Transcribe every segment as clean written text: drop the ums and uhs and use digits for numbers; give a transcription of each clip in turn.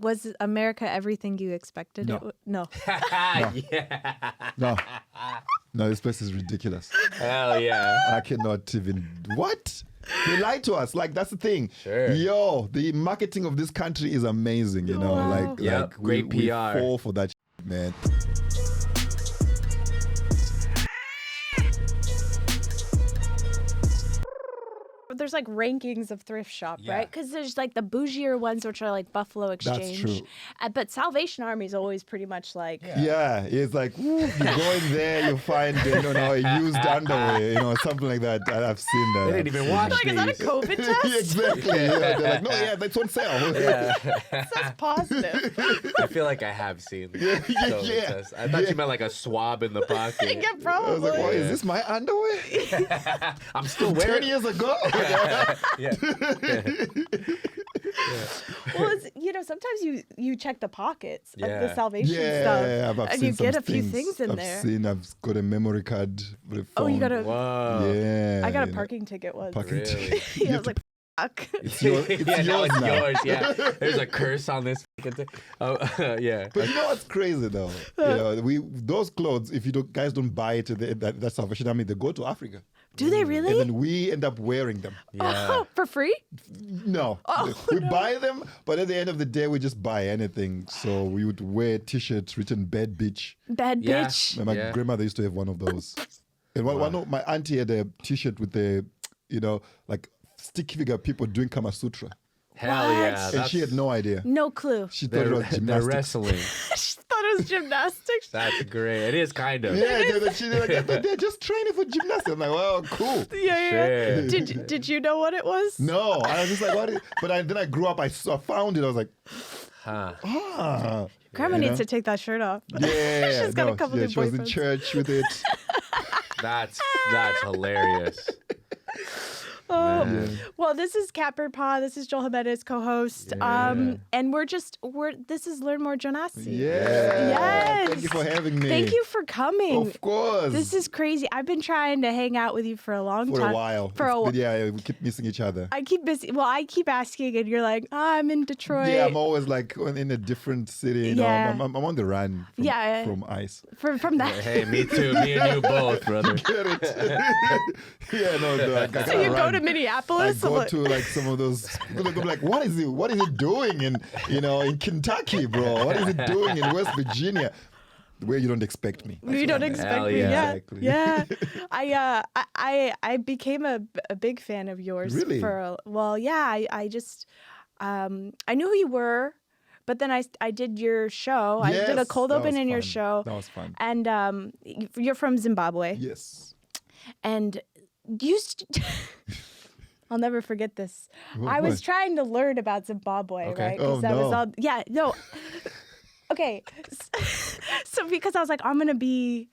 Was America everything you expected? No. No. No, this place is ridiculous. Hell yeah. I cannot even. What? They lied to us. Like, that's the thing. Sure. Yo, the marketing of this country is amazing, you know? Wow. Yep, great we PR. fall for that man. There's like rankings of thrift shop, Yeah. right? Because there's like the bougier ones, which are like Buffalo Exchange. That's true. But Salvation Army is always pretty much like. Yeah, it's like, woo, you go in there, you find, a used underwear, something like that. I've seen that. They didn't even watch Like, is that a these. COVID test? Exactly. Yeah, they're like, no, yeah, that's on sale. That's positive. I feel like I have seen Yeah. test. I thought you meant like a swab in the pocket. Yeah, I probably. was like, what, is this my underwear? I'm still 10 wearing years ago? Yeah. Well, sometimes you check the pockets of the Yeah. Salvation Yeah, stuff, I've and seen you get some a few things in there. I've got a memory card with a Oh, phone. you got a. Whoa. Yeah. I got a parking ticket once. Parking Really? ticket. Yeah, I was like, fuck. It's yours Yeah, now it's now. yours. Yeah, there's a curse on this. Oh, yeah. But you know what's crazy though? Those clothes, if guys don't buy it at that Salvation Army, they go to Africa. Do they really? And then we end up wearing them. Yeah. Oh, for free? No. We buy them, but at the end of the day, we just buy anything. So we would wear T-shirts written "Bad Bitch." Bad Yeah. bitch. And my grandmother used to have one of those. And one of my auntie had a T-shirt with the, like stick figure people doing Kama Sutra. Hell What? yeah. And she had no idea. No clue. She thought it was They're gymnastics. wrestling. She thought it was gymnastics. That's great. It is kind of. Yeah, she's like, I thought they're just training for gymnastics. I'm like, well, cool. Yeah. Shit. Did you know what it was? No, I was just like, what? Then I grew up, I found it. I was like, Huh. Grandma needs to take that shirt off. yeah. She's got a couple new she was in boyfriends. church with it. That's hilarious. Oh. Well, this is katbirdpod. This is Joel Jimenez, co-host. And this is Learnmore Jonasi. Yeah. Yes. Thank you for having me. Thank you for coming. Of course. This is crazy. I've been trying to hang out with you for a long time. For a while. For a while. Yeah, we keep missing each other. I keep asking, and you're like, I'm in Detroit. Yeah, I'm always like in a different city. Yeah. I'm on the run from ice. From that. Hey, me too. Me and you both, brother. Get it? Yeah, no. I So gotta you go run. to I Minneapolis? go to like some of those. They're like, what is it doing in Kentucky, bro? What is it doing in West Virginia? Where you don't expect me. You don't expect Hell me. yeah. Yeah. Exactly. Yeah. I became a big fan of yours. Really? I just I knew who you were, but then I did your show. I did a Yes, cold that open was in your fun. show. That was fun. And you're from Zimbabwe. Yes. And I'll never forget this. I was What? trying to learn about Zimbabwe, Okay. right? Oh, that was no. all. Yeah, no. Okay, so because I was like, I'm gonna be.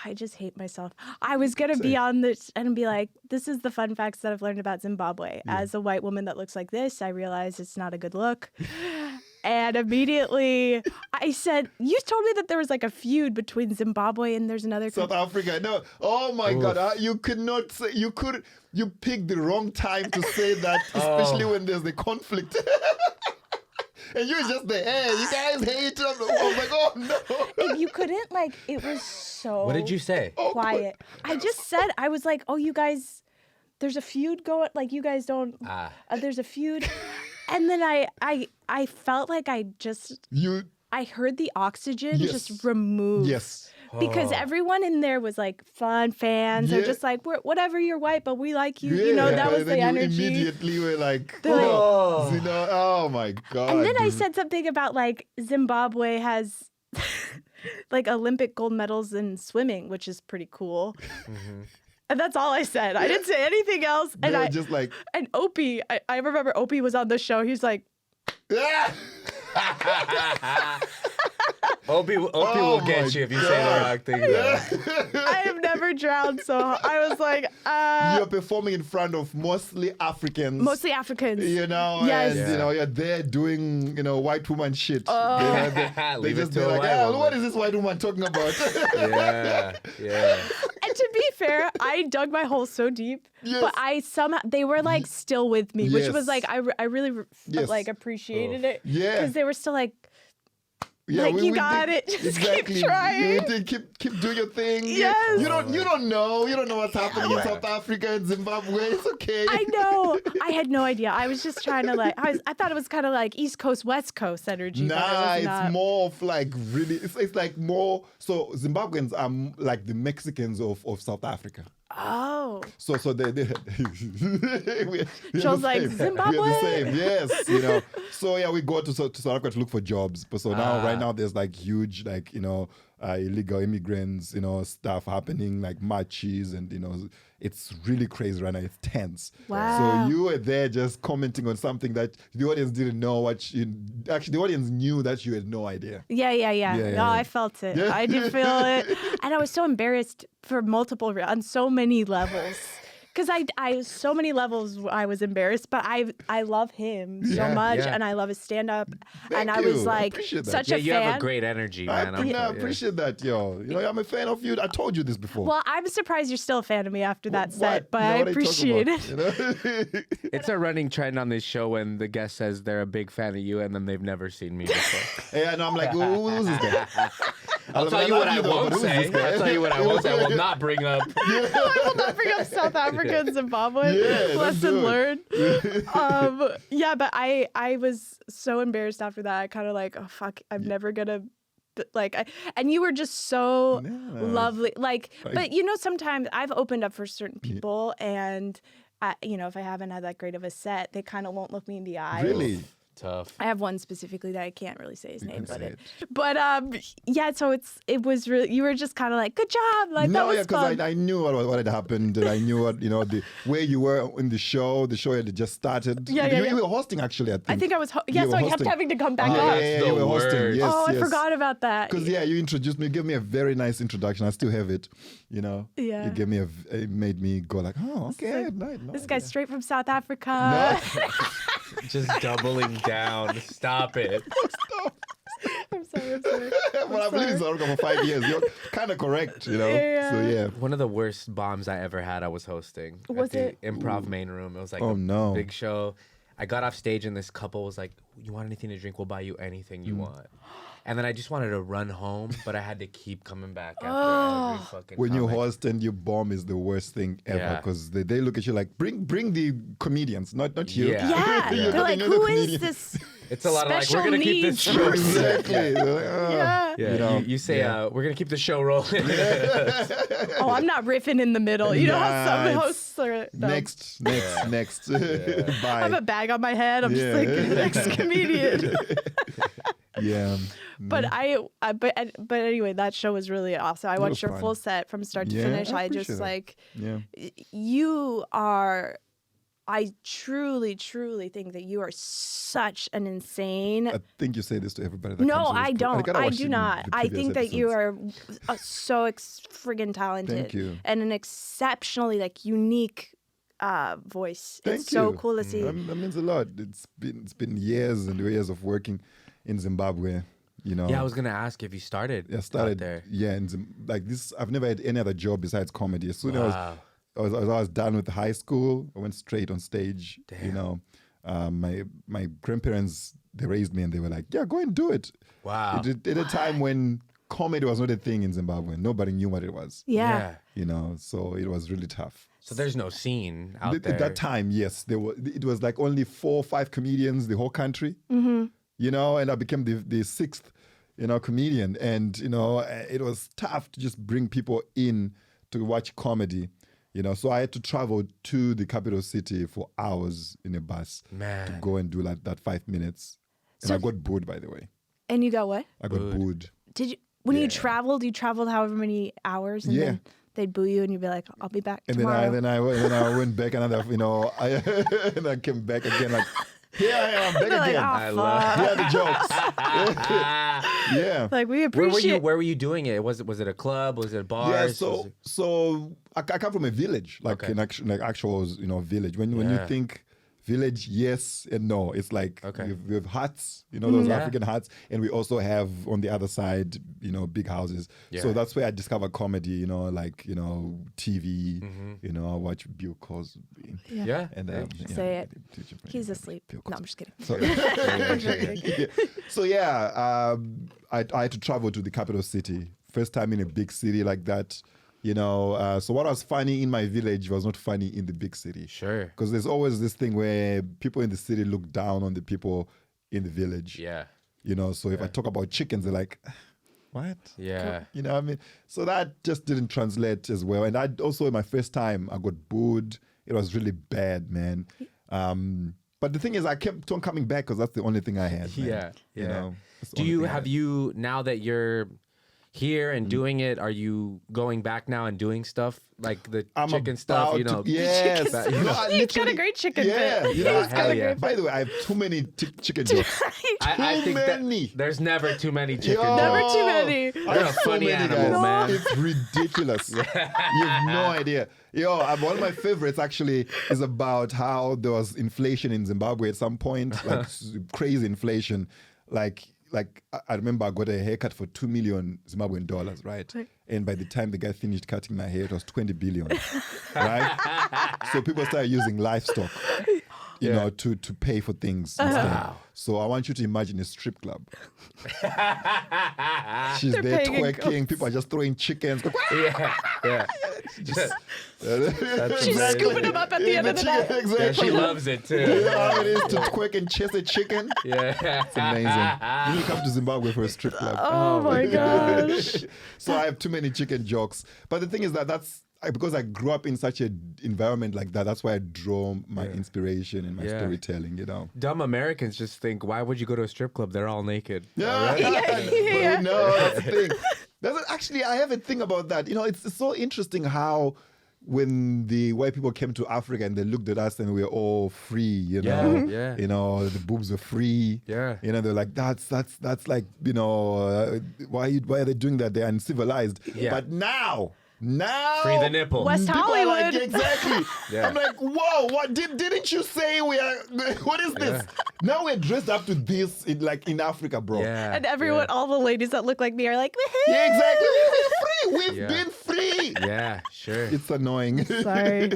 I just hate myself. I was gonna be on this and be like, this is the fun facts that I've learned about Zimbabwe. As a white woman that looks like this, I realized it's not a good look. And immediately I said, you told me that there was like a feud between Zimbabwe and there's another South Africa. No. Oh my God. You could not say. You picked the wrong time to say that, especially when there's the conflict. And you're just there, hey, you guys hate them. I was like, oh no. And you couldn't, it was so What did you say? quiet. I just said, I was like, oh, you guys, there's a feud going, you guys don't, there's a feud. And then I felt like I heard the oxygen just removed. Yes. Because everyone in there was like fun fans. They're just like, whatever, you're white, but we like you. Yeah. That was And the then you energy. immediately were like, They're like- oh my God. And then I said something about Zimbabwe has Olympic gold medals in swimming, which is pretty cool. Mm-hmm. And that's all I said. I didn't say anything else. They were just like, and Opie, I remember Opie was on the show. He's like, ah! Opie will get you if you say the wrong thing. I have never drowned. So I was like, You're performing in front of mostly Africans. mostly Africans. And Yes. you're there doing, white woman shit. They Leave it just to be a like, white woman. what is this white woman talking about? Yeah. And to be fair, I dug my hole so deep, Yes. but they were like still with me, which was Yes. like I really Yes. like appreciated it. Yeah. because they were still like. Yeah, Like, you we got did- it. Just exactly. keep trying. You did keep doing your thing. Yes. You don't know what's happening in South Africa and Zimbabwe. It's okay. I know. I had no idea. I was just trying to like. I thought it was kind of like East Coast, West Coast energy. but Nah, it was it's not. more of like really. It's like more. So Zimbabweans are like the Mexicans of South Africa. Oh. So they we're Joel's the like, same. Zimbabwe? We're the same, yes, So yeah, we go to South Africa to look for jobs. But so now, right now, there's like huge, like illegal immigrants, stuff happening, like marches, and it's really crazy right now. It's tense. Wow. So you were there just commenting on something that the audience didn't know. Actually, the audience knew that you had no idea. Yeah. No, I felt it. Yeah. I did feel it, and I was so embarrassed for on so many levels. Because I so many levels I was embarrassed, but I love him so Yeah, much, yeah. and I love his stand up, Thank and I was you. I like appreciate that. such Yeah, a you fan. have a great energy, man. I appreciate that, yo. I'm a fan of you. I told you this before. Well, I'm surprised you're still a fan of me after that What? set, but You know I what talk appreciate about, it. It's a running trend on this show when the guest says they're a big fan of you and then they've never seen me before. Yeah, and I'm like, who's this guy? I'll tell you what I won't say. I'll tell you what I won't say. I will not bring up. I will not bring up South Africa and Zimbabwe. Yeah, don't Lesson do learned. Yeah, but I was so embarrassed after that. I kind of like, oh fuck, I'm never gonna. And you were just so lovely. But sometimes I've opened up for certain people, and if I haven't had that great of a set, they kind of won't look me in the eye. Really? Tough. I have one specifically that I can't really say his name, can say but yeah. So it was really, you were just kind of like, good job, like that was fun. because I knew what had happened, and I knew what the where you were in the show. The show had just started. Yeah. You were hosting actually. I think I was, You so were I kept hosting. having to come back Yeah, up. yeah, the you were hosting. worst. Yes, Oh, I yes. forgot about that. Because you introduced me, you gave me a very nice introduction. I still have it. Yeah. You gave me it made me go like, oh, okay, like, nice. This guy's straight from South Africa. Just doubling down. Stop it. I'm sorry. Well, I've lived in South Africa for 5 years. You're kind of correct, Yeah. So yeah. One of the worst bombs I ever had, I was hosting. Was at it? the Improv main room. It was like Oh, a no. big show. I got off stage and this couple was like, you want anything to drink? We'll buy you anything you want. And then I just wanted to run home, but I had to keep coming back after every fucking When you comic. host and you bomb is the worst thing ever Yeah. because they look at you like bring the comedians, not you. Yeah. Yeah. You're They're like, getting who other is comedians. this? It's a lot of like, Special we're going to keep this needs show. Exactly. They're like, Yeah. Yeah, you say, we're going to keep the show rolling. Oh, I'm not riffing in the middle. You know how some Nah, hosts are. No. Next. Bye. I have a bag on my head. I'm Yeah. just like, next comedian. Yeah. But but anyway, that show was really awesome. I was watched your fun. full set from start to Yeah, finish. I I just appreciate that. Yeah. you are. I truly think that you are such an insane. I think you say this to everybody. That No, comes on this I don't. gotta I watch do the not. I previous think that you episodes. are so friggin' talented. Thank you. And an exceptionally unique voice. Thank It's so you. cool to see. That means a lot. It's been years and years of working in Zimbabwe. Yeah, I was going to ask if you started I started out there. Yeah, like this. I've never had any other job besides comedy. As soon as Wow. I was done with high school, I went straight on stage. Damn. My grandparents, they raised me and they were like, "Yeah, go and do it." Wow. At a time when comedy was not a thing in Zimbabwe, nobody knew what it was. Yeah. So it was really tough. So there's no scene out there. At that time, yes, it was like only 4 or 5 comedians the whole country. Mm-hmm. And I became the 6th, comedian, and it was tough to just bring people in to watch comedy. So I had to travel to the capital city for hours in a bus Man. to go and do like that 5 minutes. And So- I got booed, by the way. And you got what? I got booed. Did you when you traveled? You traveled however many hours, and Yeah. then they'd boo you, and you'd be like, "I'll be back And tomorrow." then I went back another, and I came back again like, here I am, back They're like, again. "Oh, love- fuck." Here are the jokes. Yeah. Like, we Where appreciate. were you doing it? Was it a club? Was it a bar? Yeah, so I come from a village, like Okay. actual village. When you Yeah. think village, yes and no. It's like Okay. we have huts, those Yeah. African huts, and we also have on the other side, big houses. Yeah. So that's where I discovered comedy, TV, I watch Bill Cosby. Yeah. And Say it. He's asleep. Bill No, Cosby. I'm just kidding. So, I had to travel to the capital city. First time in a big city like that. So what was funny in my village was not funny in the big city. Sure. Because there's always this thing where people in the city look down on the people in the village. Yeah. So if I talk about chickens, they're like, what? Yeah. What I mean? So that just didn't translate as well. And I also, my first time, I got booed. It was really bad, man. But the thing is, I kept on coming back because that's the only thing I had. Man. Yeah. Yeah. That's the Do only you thing I have had. you now that you're here and doing it? Are you going back now and doing stuff like the chicken stuff? Yes. Chicken I He's got a literally- great chicken Yeah. bit. You know, He's got hell a yeah. great By the way, I have too many chicken jokes. I think many. that there's never too many chicken. Yo. Never jokes. too many. I You're have a funny animal, guys. man. It's ridiculous. You have no idea. One of my favorites actually is about how there was inflation in Zimbabwe at some point, like crazy inflation. Like I remember I got a haircut for 2 million Zimbabwean dollars, right? And by the time the guy finished cutting my hair, it was 20 billion, right? So people started using livestock, to pay for things instead. Wow. So I want you to imagine a strip club. She's They're there paying in twerking. People are just throwing chickens. Yeah. Yeah. That's She's amazing. scooping him up at the end of the night. Exactly. Yeah, she loves it too. You know how it is to twerk and chase a chicken? Yeah. It's amazing. You need to come to Zimbabwe for a strip club. Oh my gosh. So I have too many chicken jokes. But the thing is that's because I grew up in such an environment like that. That's why I draw my inspiration and my storytelling, Dumb Americans just think, why would you go to a strip club? They're all naked. Yeah. Yeah. No, that's the thing. Actually, I have a thing about that. It's so interesting how when the white people came to Africa and they looked at us and we were all free, Yeah, yeah. The boobs were free. Yeah. They're like, that's like, why are they doing that? They're uncivilized. Yeah. But now, Free the nipple. West people are like, Hollywood. exactly. Yeah. I'm like, whoa, what didn't you say we are? What is this? Now we're dressed up to this in Africa, bro. Yeah. And everyone, all the ladies that look like me are like, woohoo! Yeah, exactly. We're free. We've Yeah. been free. Yeah, sure. It's annoying. Sorry,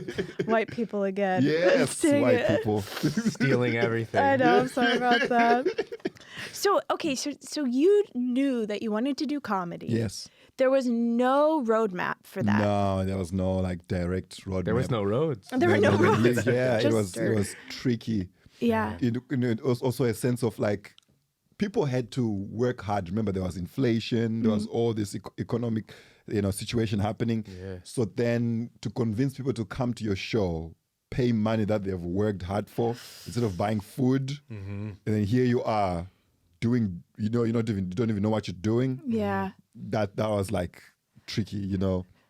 white people again. Yes, Dang white it. people. Stealing everything. I know. I'm sorry about that. So you knew that you wanted to do comedy. Yes. There was no roadmap for that. No, there was no direct road. There was no roads. There were no roads. Yeah, Just it was tricky. Yeah. It was also a sense of people had to work hard. Remember, there was inflation. There was all this economic, situation happening. Yeah. So then, to convince people to come to your show, pay money that they've worked hard for instead of buying food, and then here you are doing. You don't even know what you're doing. Yeah. That was tricky.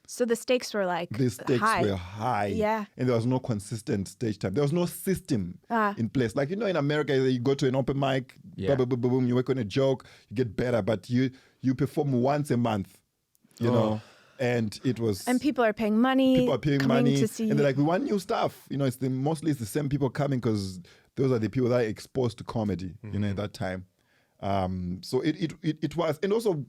So the stakes were The stakes high. were high. Yeah. And there was no consistent stage time. There was no system in place. In America, you go to an open mic, Yeah. boom, boom, boom, boom, you work on a joke, you get better, but you perform once a month, and it was... And people are paying money. people are paying coming money, to see. and they're like, we want new stuff. It's mostly the same people coming because those are the people that are exposed to comedy, at that time. So it was, and also...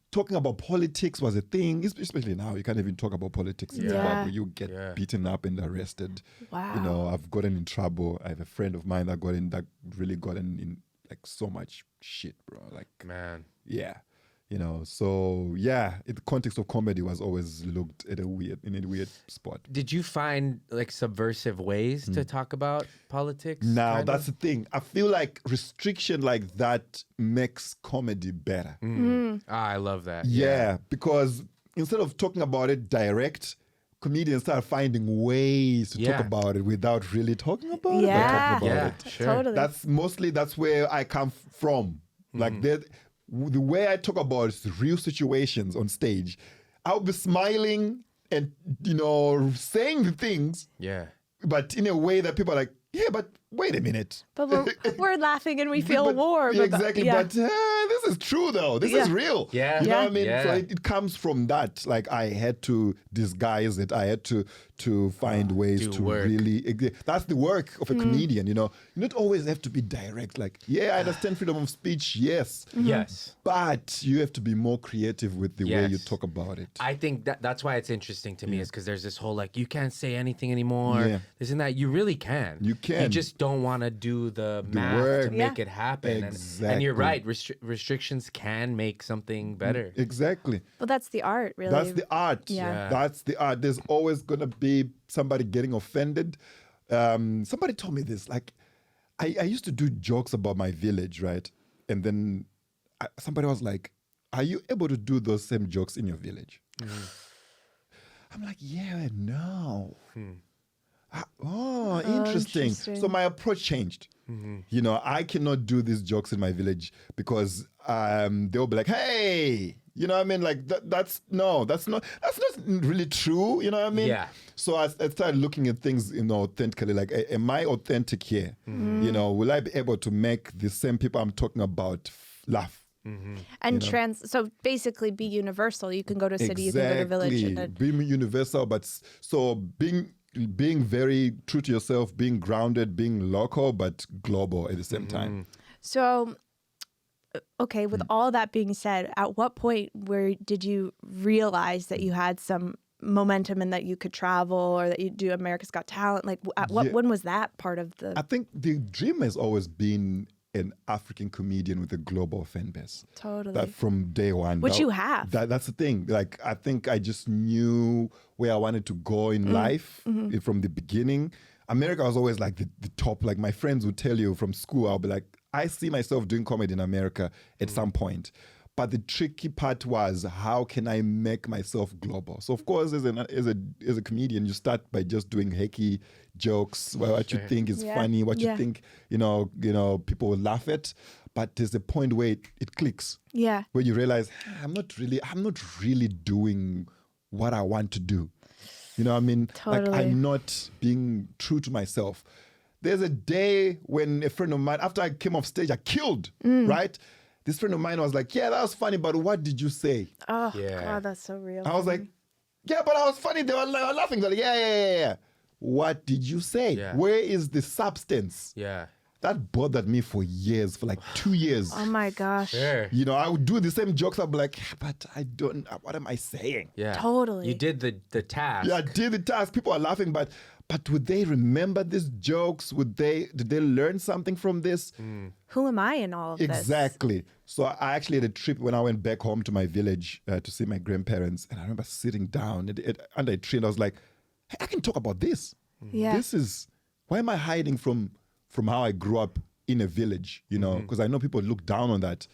Talking about politics was a thing, especially now. You can't even talk about politics in Yeah. Zimbabwe. You get beaten up and arrested. Wow. I've gotten in trouble. I have a friend of mine that really got in so much shit, bro. Man. Yeah. So yeah, the context of comedy was always looked at in a weird spot. Did you find subversive ways to talk about politics? Now kind that's of? the thing. I feel like restriction like that makes comedy better. I love that. Yeah, because instead of talking about it direct, comedians start finding ways to talk about it without really talking about it. But Yeah. talking about Yeah, it. sure. Totally. That's where I come from. The way I talk about real situations on stage, I'll be smiling and saying the things, Yeah. but in a way that people are like, yeah, but wait a minute. But we're laughing and we feel But- warm. yeah, about- exactly. yeah. But this is true, though. This is real. Yeah. You know Yeah. what I mean? Yeah. So it comes from that. Like, I had to disguise it. I had to find ways do to work. really. That's the work of a comedian, you know. You don't always have to be direct. Like, yeah, I understand freedom of speech, yes. Yes. But you have to be more creative with the way you Yes. talk about it. I think that's why it's interesting to me is because there's this whole like you can't say anything anymore. Yeah. Isn't that you really can? You can. You just don't want to do the math work. to Yeah. make it happen. Exactly. And you're right. Restrictions can make something better. Exactly. Well, that's the art, really. That's the art. Yeah. That's the art. There's always going to be somebody getting offended. Somebody told me this. Like, I used to do jokes about my village, right? And then somebody was like, are you able to do those same jokes in your village? I'm like, yeah, no. Interesting. So my approach changed. You know, I cannot do these jokes in my village because they'll be like, hey, you know what I mean? Like that's not really true. You know what I mean? Yeah. So I started looking at things, you know, authentically. Like, am I authentic here? You know, will I be able to make the same people I'm talking about laugh? And so basically be universal. You can go to a city, you can go to a village. And then, Being universal, but so being very true to yourself, being grounded, being local, but global at the same time. so, okay, with all that being said, at what point did you realize that you had some momentum and that you could travel or that you do America's Got Talent? Like, when was that part of the... I think the dream has always been an African comedian with a global fan base. Totally. That from day one. Which you have. That's the thing. Like, I think I just knew where I wanted to go in life from the beginning. America was always like the top. Like, my friends would tell you from school, I'll be like, I see myself doing comedy in America at some point. But the tricky part was, how can I make myself global? So, of course, as a comedian, you start by just doing hacky jokes, what you think is funny, what you think, you know, people will laugh at. But there's a point where it clicks. Yeah. Where you realize, I'm not really doing what I want to do. You know what I mean? Totally. Like, I'm not being true to myself. There's a day when a friend of mine, after I came off stage, I killed, right? This friend of mine was like, yeah, that was funny, but what did you say? Oh, Yeah. God, that's so real. I was like, yeah, but I was funny. They were laughing. They're like, yeah. What did you say? Yeah. Where is the substance? Yeah. That bothered me for years, for like 2 years. Oh, my gosh. Sure. You know, I would do the same jokes. I'd be like, but I don't, what am I saying? Yeah. Totally. You did the task. Yeah, I did the task. People are laughing, but would they remember these jokes? Did they learn something from this? Who am I in all of this? Exactly. So I actually had a trip when I went back home to my village to see my grandparents, and I remember sitting down under a tree, and I was like, hey, I can talk about this. Yeah. Why am I hiding from how I grew up in a village, you know? Because I know people look down on that.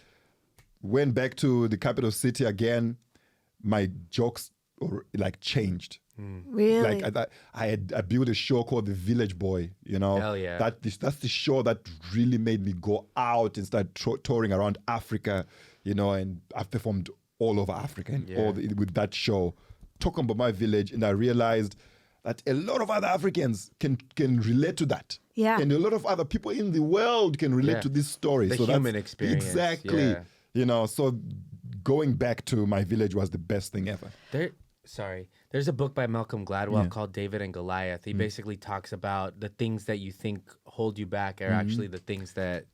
Went back to the capital city again, my jokes changed. Really? Like I built a show called The Village Boy, you know. Hell yeah. That's the show that really made me go out and start touring around Africa, you know, and I've performed all over Africa and with that show, talking about my village, and I realized that a lot of other Africans can relate to that. Yeah. And a lot of other people in the world can relate to this story. The so human that's, experience. Exactly. Yeah. You know, so going back to my village was the best thing ever. There's a book by Malcolm Gladwell called David and Goliath. He basically talks about the things that you think hold you back are actually the things that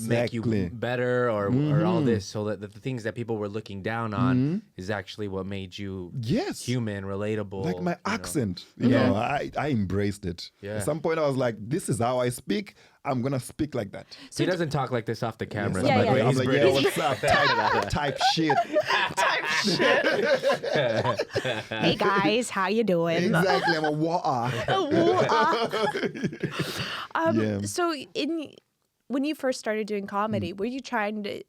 make you better or all this, so that the things that people were looking down on is actually what made you human, relatable. Like my accent, you know, I embraced it. Yeah. At some point I was like, this is how I speak. I'm going to speak like that. So he doesn't talk like this off the camera. Yeah, by the way. yeah. I'm He's like, British. yeah, what's up? Type shit. Hey, guys, how you doing? Exactly. I'm a water. So when you first started doing comedy, were you trying to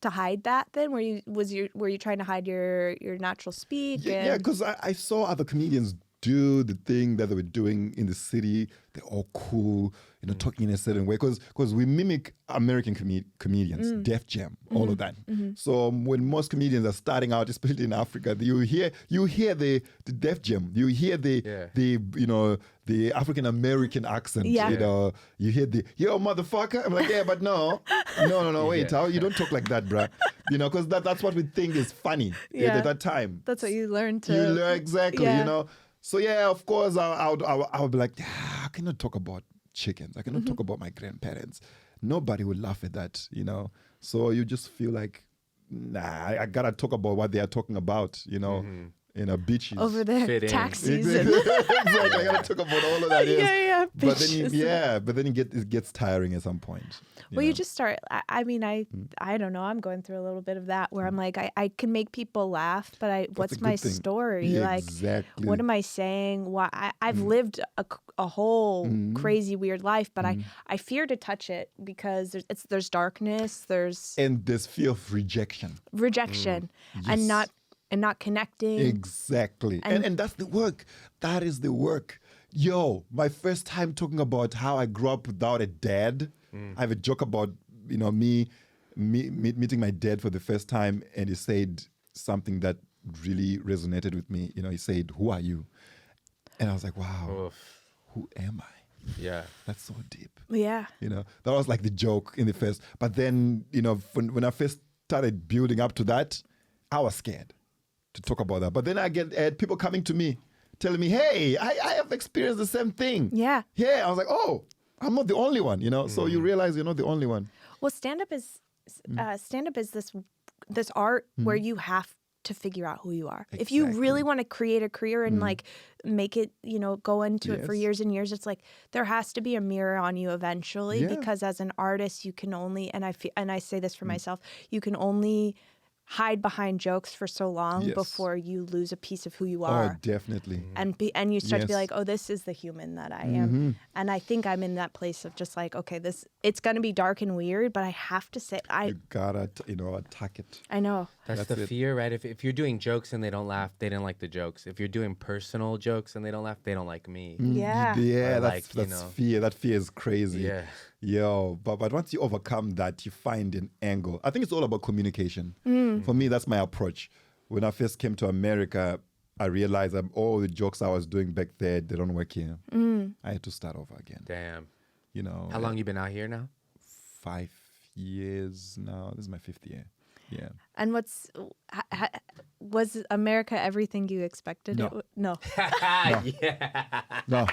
hide that then? Were you trying to hide your natural speak? Yeah, because I saw other comedians do the thing that they were doing in the city. They're all cool, talking in a certain way. Because we mimic American comedians, Def Jam, all of that. So when most comedians are starting out, especially in Africa, you hear the Def Jam, you hear the African American accent. Yeah. You hear the yo motherfucker. I'm like, yeah, but no, wait, you don't talk like that, bruh. Because that's what we think is funny at that time. That's what you learn to. You learn exactly, Yeah. So yeah, of course, I would be like, I cannot talk about chickens. I cannot talk about my grandparents. Nobody would laugh at that, So you just feel like, nah, I gotta talk about what they are talking about, beaches. Over there, Fit in. taxis. Exactly. I gotta talk about all of that. Yes. But Bitches. then it gets tiring at some point. Well, you just start. I mean, I don't know. I'm going through a little bit of that where I'm like, I can make people laugh, but what's a my good thing. story? Yeah, Like, exactly. what am I saying? Why I've lived a whole crazy weird life, but I fear to touch it because there's darkness, and there's fear of rejection. and not connecting. Exactly. And that's the work. That is the work. Yo, my first time talking about how I grew up without a dad. I have a joke about, me meeting my dad for the first time, and he said something that really resonated with me. He said, "Who are you?" And I was like, wow, Oof. who am I? Yeah. That's so deep. Yeah. That was like the joke in the first. But then, when I first started building up to that, I was scared to talk about that. But then I had people coming to me telling me, hey, I have experienced the same thing. Yeah. Yeah. I was like, oh, I'm not the only one, So you realize you're not the only one. Well, stand-up is this art where you have to figure out who you are. If you really want to create a career and like make it, go into it for years and years, it's like there has to be a mirror on you eventually because as an artist, you can only, and I say this for myself, you can only hide behind jokes for so long before you lose a piece of who you are. Oh, definitely. And you start to be like, oh, this is the human that I am. And I think I'm in that place of just like, okay, it's going to be dark and weird, but I have to say, you gotta, attack it. I know. That's the fear, right? If you're doing jokes and they don't laugh, they didn't like the jokes. If you're doing personal jokes and they don't laugh, they don't like me. Yeah. Yeah, Or that's fear. That fear is crazy. Yeah. Yo, but once you overcome that, you find an angle. I think it's all about communication. For me, that's my approach. When I first came to America, I realized that all the jokes I was doing back there, they don't work here. I had to start over again. Damn. How long you been out here now? 5 years now. This is my 5th year. Yeah. And was America everything you expected? No. No. No.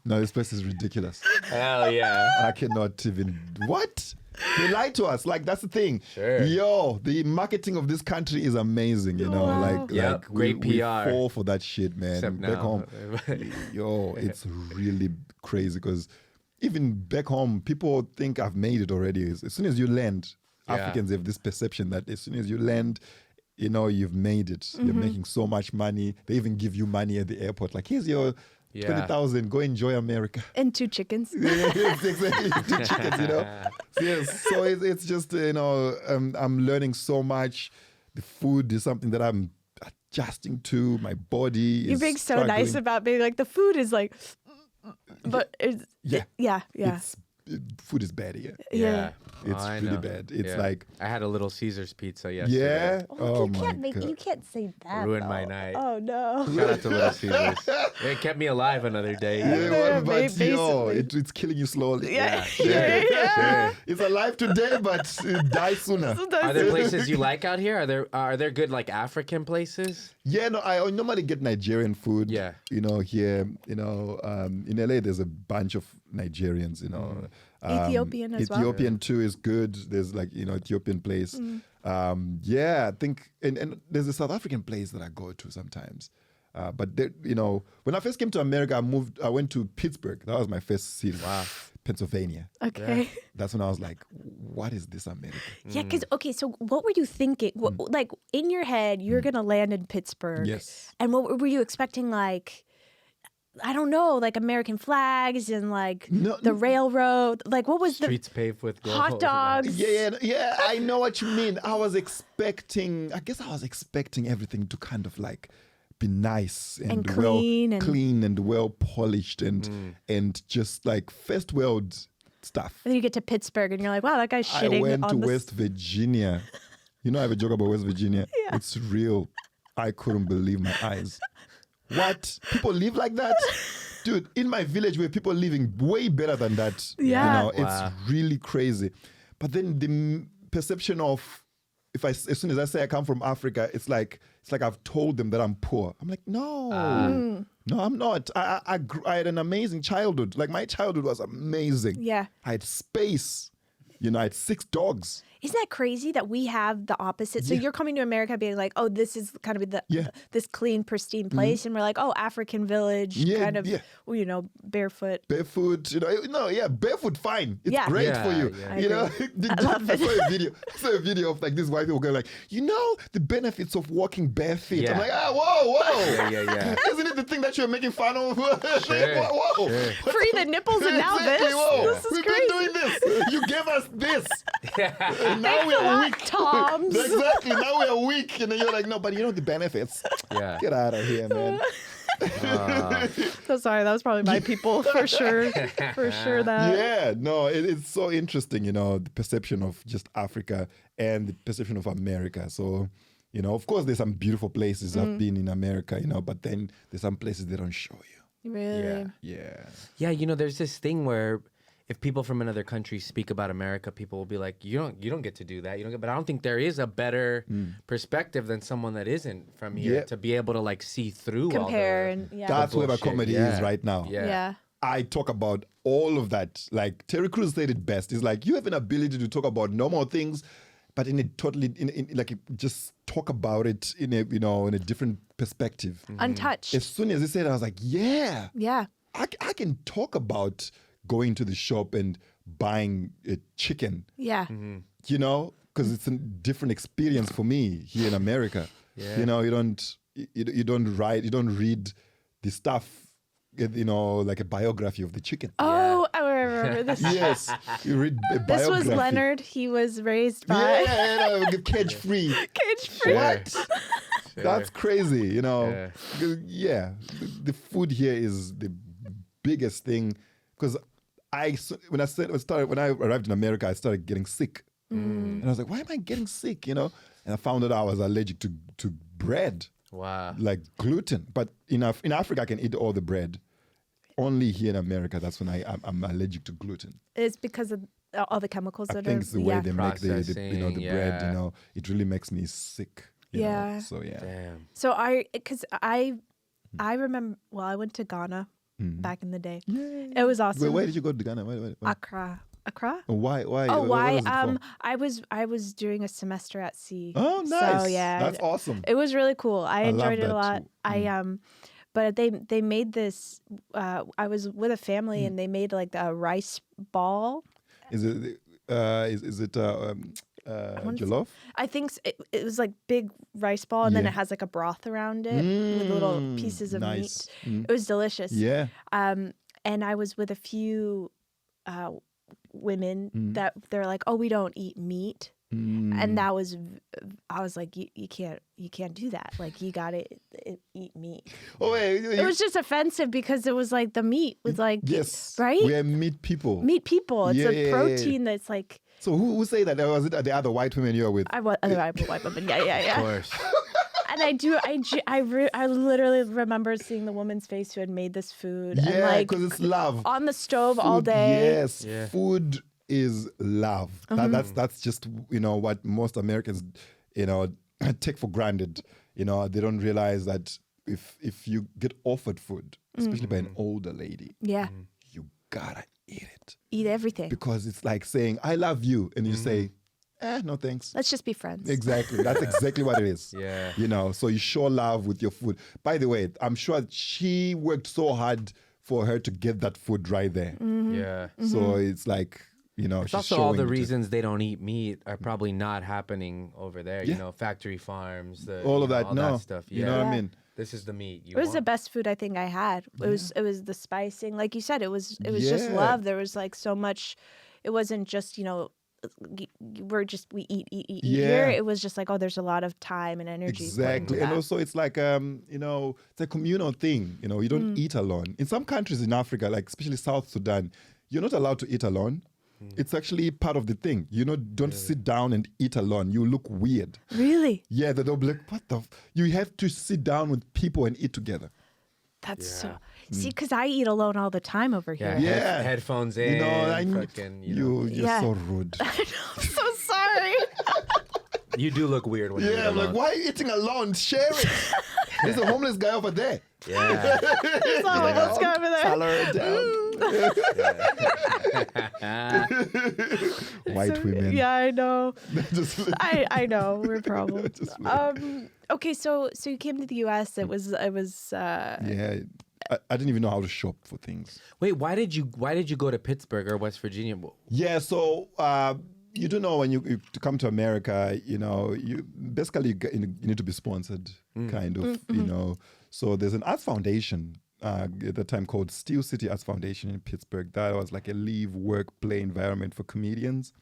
No, this place is ridiculous. Hell yeah. I cannot even. What? They lie to us. Like, that's the thing. Sure. Yo, the marketing of this country is amazing, Wow. Yep, great we PR. fall for that shit, man. Except back now. home, yo, it's really crazy because even back home, people think I've made it already. As soon as you land, Africans have this perception that as soon as you land, you've made it. You're making so much money. They even give you money at the airport. Like, here's your 20,000. Go enjoy America. And 2 chickens. Yes, exactly. 2 chickens, Yes. So it's just, I'm learning so much. The food is something that I'm adjusting to. My body is You're being so struggling. nice about being like, the food is like, but it's, yeah. Food is bad here. Yeah. It's I really know. bad. It's Yeah. like, I had a Little Caesars pizza yesterday. yeah. Oh, my God. you can't say that. Ruined though. my night. Oh no. Shout out to Little Caesars. It kept me alive another day. Yeah, but basically. it's killing you slowly. Yeah. Sure. It's alive today, but it dies sooner. Are there places you like out here? Are there good like African places? Yeah, no, I normally get Nigerian food. Yeah. Here, in LA, there's a bunch of Nigerians, Ethiopian as well. Ethiopian too is good. There's like, Ethiopian place. I think, and there's a South African place that I go to sometimes. But when I first came to America, I went to Pittsburgh. That was my first city. Wow. Pennsylvania. Okay. That's when I was like, what is this America? Yeah, because, so what were you thinking? Like, in your head, you're going to land in Pittsburgh. Yes. And what were you expecting, like, I don't know, like American flags and, like, the railroad? Like, what was Streets paved with gold. hot dogs? Yeah, I know what you mean. I guess I was expecting everything to kind of, like, be nice and clean and well polished and just like first world stuff. And then you get to Pittsburgh and you're like, wow, that guy's shitting. I went to the West Virginia. You know, I have a joke about West Virginia. Yeah. It's real. I couldn't believe my eyes. What? People live like that? Dude, in my village where people living way better than that. Yeah. You know, it's really crazy. But then the perception of, as soon as I say I come from Africa, it's like I've told them that I'm poor. I'm like, no, I'm not. I had an amazing childhood. Like my childhood was amazing. Yeah. I had space. You know, I had 6 dogs. Isn't that crazy that we have the opposite? So you're coming to America being like, oh, this is kind of this clean, pristine place. And we're like, oh, African village, kind of, you know, barefoot. Barefoot, you know, barefoot, fine. It's great for you. Yeah. You know, I love it. I saw a video of like these white people going like, you know, the benefits of walking barefoot. Yeah. I'm like, whoa. Yeah. Isn't it the thing that you're making fun of? Sure. Whoa. Free the nipples and now Exactly, this. whoa. This is We've crazy. been doing this. You gave us this. And now Thanks we a are lot, weak. Toms. Exactly. Now we are weak. And then you're like, no, but you know the benefits. Yeah. Get out of here, man. So sorry, that was probably my people for sure. For sure that. Yeah, no, it's so interesting, you know, the perception of just Africa and the perception of America. So, you know, of course, there's some beautiful places I've been in America, you know, but then there's some places they don't show you. Really? Yeah. Yeah, you know, there's this thing where if people from another country speak about America, people will be like, you don't get to do that. But I don't think there is a better perspective than someone that isn't from here to be able to like see through Compare all the, and That's where my bullshit. comedy is right now. Yeah. I talk about all of that. Like Terry Crews said it best. It's like you have an ability to talk about normal things, but in a totally, just talk about it in a different perspective. Untouched. As soon as he said it, I was like, yeah. Yeah. I can talk about going to the shop and buying a chicken, Yeah. you know, because it's a different experience for me here in America. Yeah. You know, you don't read the stuff, you know, like a biography of the chicken. Oh, I remember this. Yes, you read a biography. This was Leonard. He was raised by cage free. cage free. What? Sure. That's crazy, you know. Yeah, the food here is the biggest thing because when I arrived in America, I started getting sick, and I was like, "Why am I getting sick?" You know, and I found out I was allergic to bread. Wow. Like gluten. But in Africa, I can eat all the bread. Only here in America, that's when I'm allergic to gluten. It's because of all the chemicals I that think are. it's the way they make the Processing, bread. You know, it really makes me sick. You know? So yeah. Damn. So I remember. Well, I went to Ghana back in the day. It was awesome. Where did you go to Ghana? Why? Accra. Why? Oh, why? What was it for? I was doing a semester at sea. Oh, nice. So yeah, That's awesome. It was really cool. I enjoyed it a love that lot. too. But they made this. I was with a family and they made like a rice ball. Is it jollof? I think it was like big rice ball, and then it has like a broth around it with little pieces of nice. meat. It was delicious. Yeah. And I was with a few women that they're like, oh, we don't eat meat. And that was, I was like, you can't do that. Like, you gotta eat meat. Oh wait, It was just offensive because it was like the meat was like, yes, right? We are meat people. Meat people. It's a Yeah. protein that's like. So who say that? Was it the other white women you were with? I was white woman. Yeah. Of course. And I literally remember seeing the woman's face who had made this food. and Yeah, like because it's love. on the stove Food, all day. Yes, Yeah. food is love. That's just what most Americans take for granted. They don't realize that if you get offered food, especially by an older lady, Yeah. you gotta eat it Eat everything. because it's like saying I love you, and you say, no thanks. Let's just be friends. Exactly. That's exactly what it is. Yeah. So you show love with your food. By the way, I'm sure she worked so hard for her to get that food right there. Yeah. So it's like, It's she's also all the showing reasons they don't eat meat are probably not happening over there. Yeah. Factory farms, all of that. all No, that stuff. you know what I mean? This is the meat. It was the best food I think I had. It was the spicing, like you said. It was just Yeah. love. There was like so much. It wasn't just we eat Yeah. here. It was just like, oh, there's a lot of time and energy. Exactly. And also it's like, it's a communal thing. You don't eat alone. In some countries in Africa, like especially South Sudan, you're not allowed to eat alone. It's actually part of the thing. Don't sit down and eat alone. You look weird. Really? Yeah, they'll be like, what the? You have to sit down with people and eat together. That's so... See, because I eat alone all the time over here. Yeah. Headphones in. You're so rude. I know, I'm so sorry. You do look weird when you eat I'm alone. like, why are you eting alone? Share it. There's a homeless guy over there. Yeah. There's a homeless guy over there. Salary down. White women. Yeah, I know. Just I know we're a problem. Just Okay, so you came to the U.S. It was yeah. I didn't even know how to shop for things. Wait, why did you go to Pittsburgh or West Virginia? Yeah, so you do know when you to come to America, you basically you need to be sponsored, kind of, So there's an arts foundation at the time called Steel City Arts Foundation in Pittsburgh. That was like a live, work, play environment for comedians.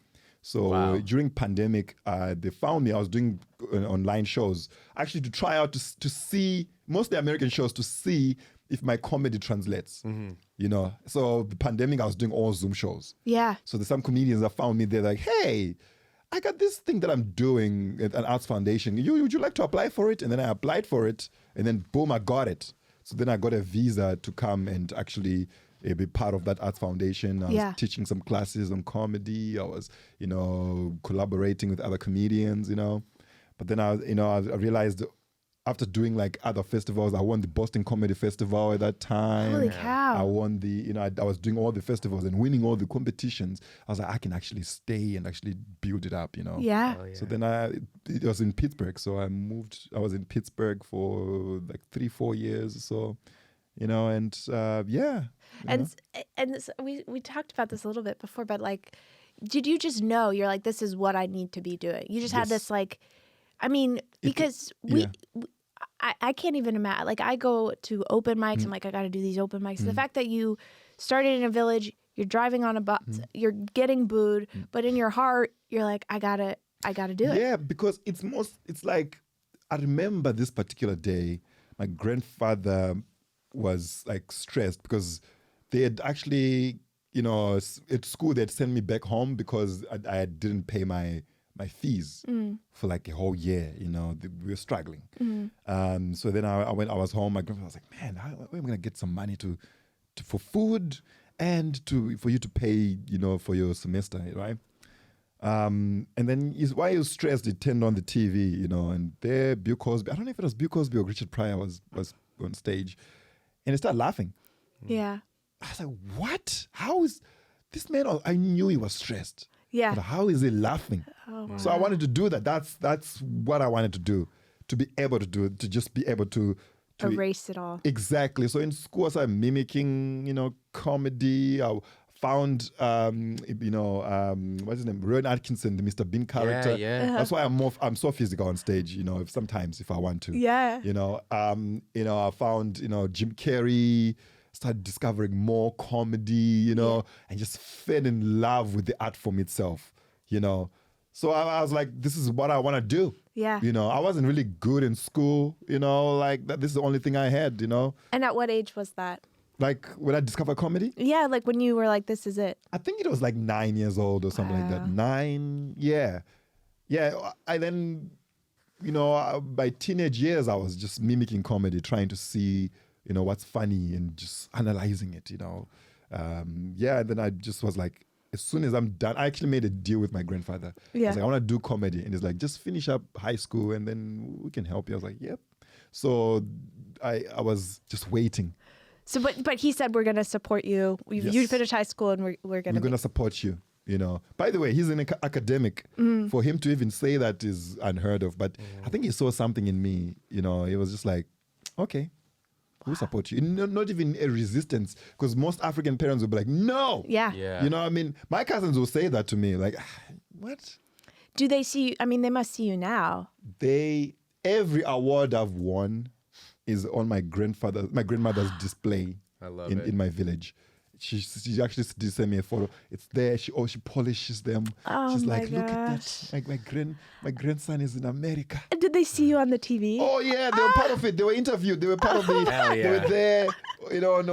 So during pandemic, they found me. I was doing online shows, actually to try out to see mostly American shows to see if my comedy translates. So the pandemic, I was doing all Zoom shows. Yeah. So there's some comedians that found me. They're like, hey, I got this thing that I'm doing at an arts foundation. Would you like to apply for it? And then I applied for it, and then boom, I got it. So then I got a visa to come and actually be part of that arts foundation. I was teaching some classes on comedy. I was, collaborating with other comedians, But then I realized after doing like other festivals, I won the Boston Comedy Festival at that time. Holy cow. I won the, I was doing all the festivals and winning all the competitions. I was like, I can actually stay and actually build it up, Yeah. Oh, yeah. So then it was in Pittsburgh. So I was in Pittsburgh for like 3-4 years. So, and yeah. And we talked about this a little bit before, but like, did you just know you're like, this is what I need to be doing? You just had this like, I mean, because I can't even imagine. Like, I go to open mics. I'm like, I got to do these open mics. The fact that you started in a village, you're driving on a bus, you're getting booed, but in your heart, you're like, I gotta do it. Yeah, because it's like, I remember this particular day, my grandfather was like stressed because they had actually, at school, they'd sent me back home because I didn't pay my fees for like a whole year. We were struggling. So then I was home. My grandfather was like, man, how am I going to get some money for food and for you to pay, for your semester, right? And then while he was stressed, he turned on the TV, and there Bill Cosby, I don't know if it was Bill Cosby or Richard Pryor was on stage, and he started laughing. Yeah. I was like, what? How is this man? I knew he was stressed. Yeah. But how is he laughing? Oh, wow. So I wanted to do that. That's what I wanted to do, to be able to do it, to just be able to erase it all. Exactly. So in school, I started mimicking, comedy. I found, what's his name? Rowan Atkinson, the Mr. Bean character. Yeah. That's why I'm so physical on stage, sometimes if I want to. Yeah. I found, Jim Carrey, started discovering more comedy, and just fell in love with the art form itself, So I was like, this is what I want to do. Yeah. I wasn't really good in school, like that. This is the only thing I had, And at what age was that? Like when I discovered comedy? Yeah, like when you were like, this is it. I think it was like 9 years old or something like that. 9, yeah. Yeah, I then, by teenage years, I was just mimicking comedy, trying to see, what's funny and just analyzing it, and then I just was like, as soon as I'm done, I actually made a deal with my grandfather. Yeah. I was like, I want to do comedy. And he's like, just finish up high school and then we can help you. I was like, yep. So I was just waiting. So, but he said, we're going to support you. You finish high school and we're going to support you. By the way, he's an academic. For him to even say that is unheard of. But I think he saw something in me. He was just like, okay, we'll support you. Not even a resistance, because most African parents will be like, no. Yeah. My cousins will say that to me, like, what? Do they see you? I mean, they must see you now. Every award I've won is on my grandmother's display. I love in my village. she actually did send me a photo. It's there. She polishes them. Oh She's my like, look at gosh. that. My grandson is in America. Did they see you on the TV? Oh yeah, they were part of it. They were interviewed. They were part of the. Hell yeah. They were there, on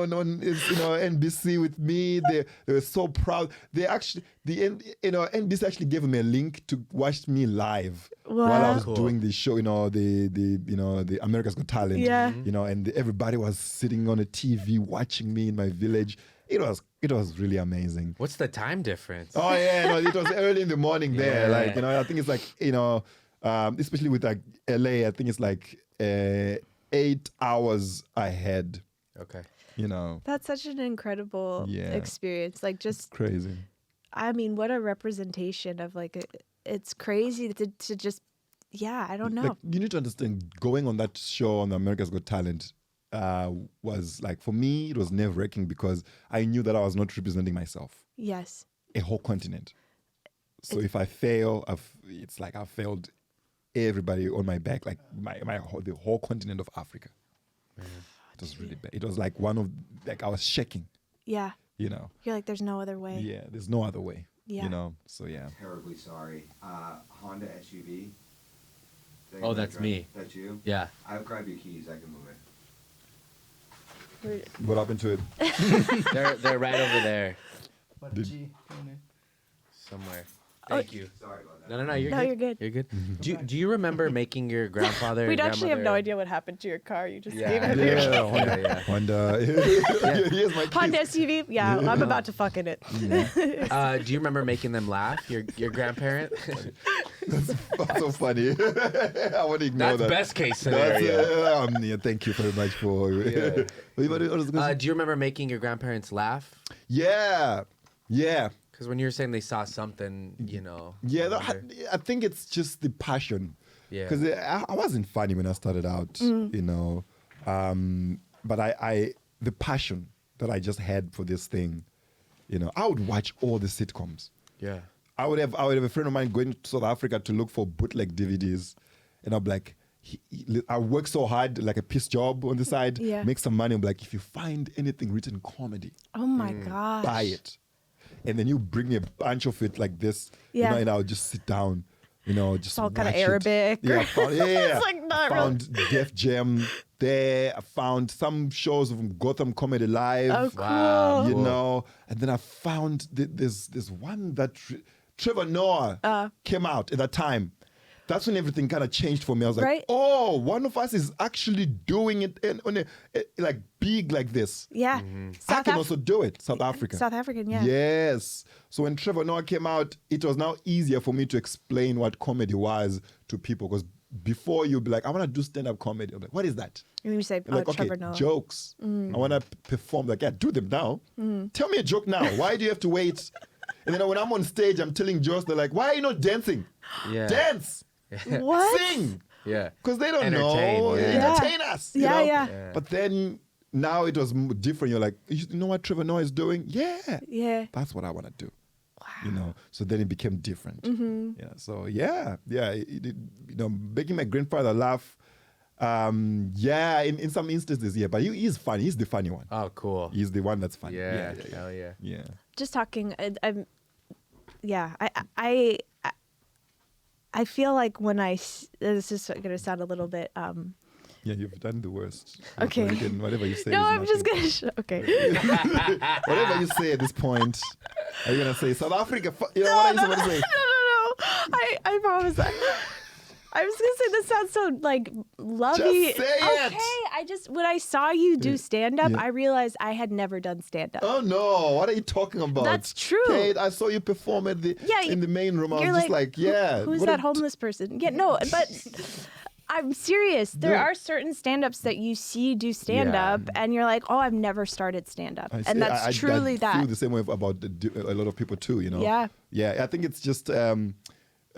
NBC with me. They were so proud. They actually NBC actually gave them a link to watch me live while I was doing the show. The America's Got Talent. Yeah. And everybody was sitting on a TV watching me in my village. It was really amazing. What's the time difference? Oh yeah, no, it was early in the morning there. Yeah. Like, I think it's like, especially with like LA, I think it's like 8 hours ahead. Okay. That's such an incredible experience. Like, just It's crazy. I mean, what a representation of like it's crazy to just I don't know. Like, you need to understand, going on that show on America's Got Talent was like, for me, it was nerve-wracking because I knew that I was not representing myself, Yes. a whole continent. So if I fail, it's like I failed everybody on my back, like the whole continent of Africa. It was really bad. It was like I was shaking, Yeah. You're like, there's no other way. Yeah, there's no other way. Yeah. So yeah. Terribly sorry. Honda SUV. Oh, that's me. That's you? Yeah. I'll grab your keys. I can move it. What happened to it? They're right over there Did- somewhere. Thank you. Sorry about that. No, you're No, good. you're good. You're good. Do you remember making your grandfather? We and actually have no grandmother- idea what happened to your car. You just Yeah. gave it your Yeah. Honda. Here's my keys. Honda SUV. Yeah, I'm about to fuck in it. Do you remember making them laugh? Your grandparent? That's so funny. I want to ignore That's that. best case scenario. Thank you very much for. Yeah. What was gonna say? Do you remember making your grandparents laugh? Yeah. Because when you were saying they saw something, Yeah, wonder. I think it's just the passion. Yeah. Because I wasn't funny when I started out, but the passion that I just had for this thing, I would watch all the sitcoms. Yeah. I would have a friend of mine going to South Africa to look for bootleg DVDs, and I'd be like, I work so hard, like a piece job on the side, Yeah. make some money. I'm like, if you find anything written comedy, Oh my gosh. buy it. And then you bring me a bunch of it like this, Yeah. and I'll just sit down, just It's all kind of watch it. Arabic. Yeah, It's like not I found Def Jam there. I found some shows of Gotham Comedy Live. Oh, cool. Wow. And then I found there's one that Trevor Noah came out at that time. That's when everything kind of changed for me. I was like, Right. oh, one of us is actually doing it on a like big like this. Yeah. I can also do it. South Africa. South African, yeah. Yes. So when Trevor Noah came out, it was now easier for me to explain what comedy was to people. Because before you'd be like, I want to do stand-up comedy. I'm like, what is that? And then you say, I'm like, okay, Trevor Noah. jokes. I want to perform. Like, yeah, do them now. Tell me a joke now. Why do you have to wait? And then when I'm on stage, I'm telling jokes. They're like, why are you not dancing? Yeah. Dance. What? Sing. Yeah. Because they don't Entertain, know. yeah. Entertain us. you Yeah, know? yeah. But then now it was different. You're like, you know what Trevor Noah is doing? Yeah. Yeah. That's what I want to do. Wow. So then it became different. Yeah. So yeah. Making my grandfather laugh. In some instances, yeah. But he's funny. He's the funny one. Oh, cool. He's the one that's funny. Yeah. Hell yeah. Yeah. Just talking, I feel like when this is going to sound a little bit, Yeah, you've done the worst. Okay. Whatever you say. no, is I'm just nothing. going to, okay. Whatever you say at this point, are you gonna say South Africa? What are you supposed to say? No. I promise that. I was gonna say this sounds so like lovey. Just say it. Okay, when I saw you do stand up, I realized I had never done stand up. Oh no! What are you talking about? That's true. Kate, I saw you perform in the main room. I was You're just like, yeah. Who's what that a- homeless person? Yeah, no, but I'm serious. There are certain stand-ups that you see do stand-up, and you're like, oh, I've never started stand-up, and that's truly I that. feel the same way about a lot of people too. Yeah. Yeah. I think it's just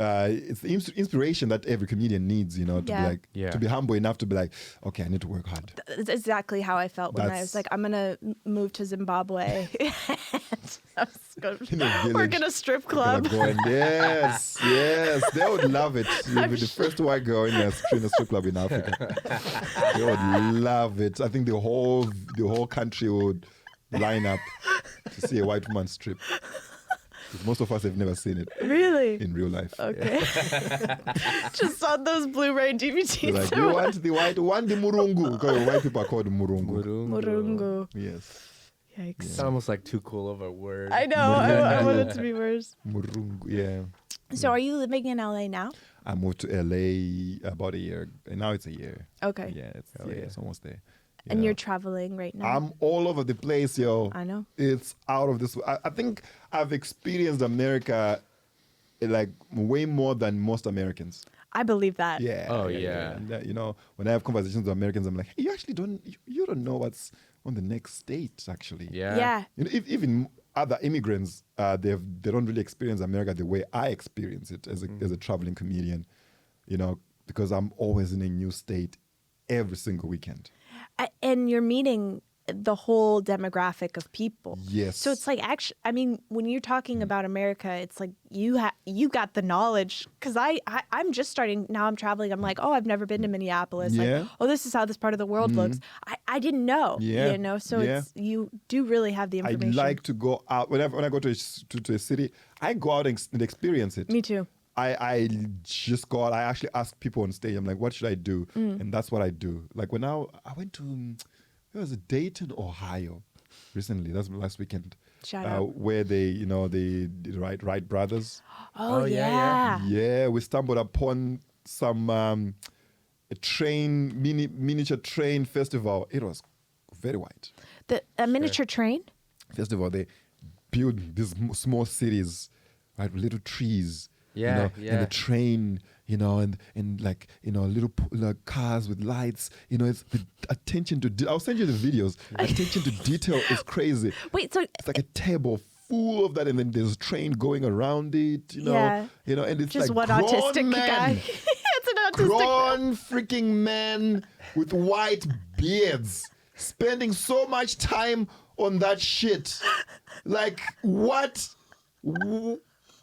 it's the inspiration that every comedian needs. To be like, to be humble enough to be like, okay, I need to work hard. That's exactly how I felt when I was like, I'm gonna move to Zimbabwe. Work in a strip club. Yes, they would love it. You'll be the first white girl in a strip club in Africa. They would love it. I think the whole country would line up to see a white woman strip. Because most of us have never seen it Really? in real life. Okay. Just on those Blu-ray They're DVDs. like, you want the white one, the murungu. Because white people are called murungu. Murungu. Yes. Yikes. It's almost like too cool of a word. I know. I want it to be worse. Murungu, yeah. So are you living in LA now? I moved to LA about a year, and now it's a year. Okay. Yeah, Hell yeah. it's almost there. And Yeah. you're traveling right now? I'm all over the place, yo. I know. It's out of this. I think I've experienced America like way more than most Americans. I believe that. Yeah. Oh, yeah. And, you know, when I have conversations with Americans, I'm like, hey, you actually you don't know what's on the next state, actually. Yeah. Yeah. You know, even other immigrants, they don't really experience America the way I experience it as a traveling comedian, you know, because I'm always in a new state every single weekend. And you're meeting the whole demographic of people. Yes. So it's like, actually, I mean, when you're talking about America, it's like you got the knowledge. Because I'm just starting, now I'm traveling. I'm like, oh, I've never been to Minneapolis. Yeah. Like, oh, this is how this part of the world looks. I didn't know, Yeah. you know? So Yeah. it's you do really have the I information. like to go out. When I go to a city, I go out and experience it. Me too. I just go out. I actually ask people on stage. I'm like, what should I do? And that's what I do. Like when I went to, it was Dayton, Ohio, recently. That's last weekend. Shout out. Where the Wright brothers. Oh, Oh, yeah, yeah. Yeah, we stumbled upon some a miniature train festival. It was very white. A miniature train? First of all, they build these small cities, right, with little trees. Yeah, you know, yeah. And the train, you know, and like, you know, little like cars with lights. You know, it's the attention to. I'll send you the videos. Attention to detail is crazy. Wait, so It's like a table full of that, and then there's a train going around it. You know, Yeah. you know, and it's just like one grown autistic men, guy. It's an autistic grown freaking men with white beards spending so much time on that shit. Like what?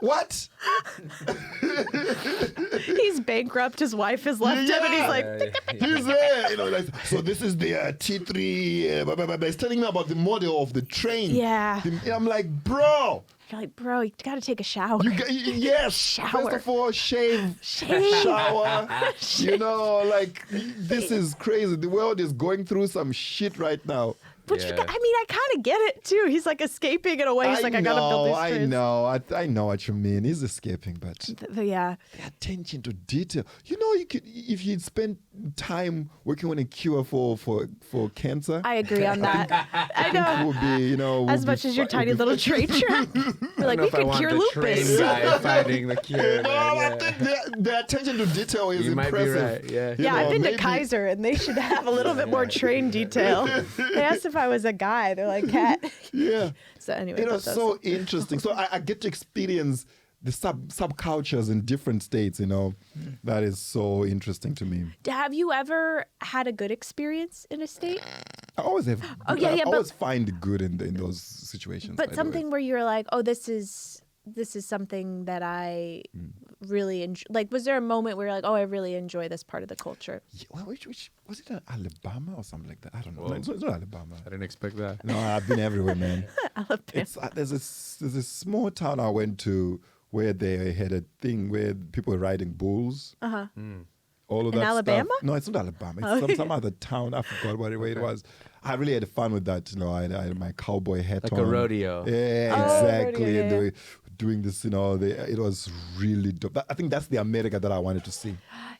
What? He's bankrupt. His wife has left him, and he's like, He's there, you know, like, so this is the T3, blah, blah, blah, blah. He's telling me about the model of the train. Yeah. I'm like, bro, you're like, bro, you got to take a shower. yes. Shower. First of all, shave. Shower. You know, like, this is crazy. The world is going through some shit right now. But Yeah. I mean, I kind of get it too. He's like escaping in a way. He's like, I gotta build these trains. I know what you mean. He's escaping, but Yeah. the attention to detail. You know, you could if you'd spend time working on a cure for cancer. I agree on that. I know. Would be, you know, As would be much as your fi- tiny would be little train track. We're like, we could cure the train lupus. guy finding the cure. No, man, I yeah. think the attention to detail is You might be impressive. right, yeah. You Yeah, I've know, been to maybe- Kaiser, and they should have a little bit more train detail. They asked if I was a guy. They're like, cat. Yeah. So anyway, It but was that's- so interesting. So I get to experience the subcultures in different states, you know. That is so interesting to me. Have you ever had a good experience in a state? I always have. Oh, yeah, I yeah, but- always find good in those situations. by But the way. something where you're like, oh, this is something that I really enjoy. Like, was there a moment where you're like, oh, I really enjoy this part of the culture? Yeah, well, which was it? Alabama or something like that? I don't know. Whoa. No, it's not Alabama. I didn't expect that. No, I've been everywhere, man. Alabama. It's there's a small town I went to where they had a thing where people were riding bulls. Uh-huh. All of In that Alabama? stuff. No, it's not Alabama. It's some other town. I forgot where it was. I really had fun with that. You know, I had my cowboy hat Like on. a rodeo. Yeah, Oh, exactly. rodeo, And yeah, they were doing this, you know, it was really dope. I think that's the America that I wanted to see.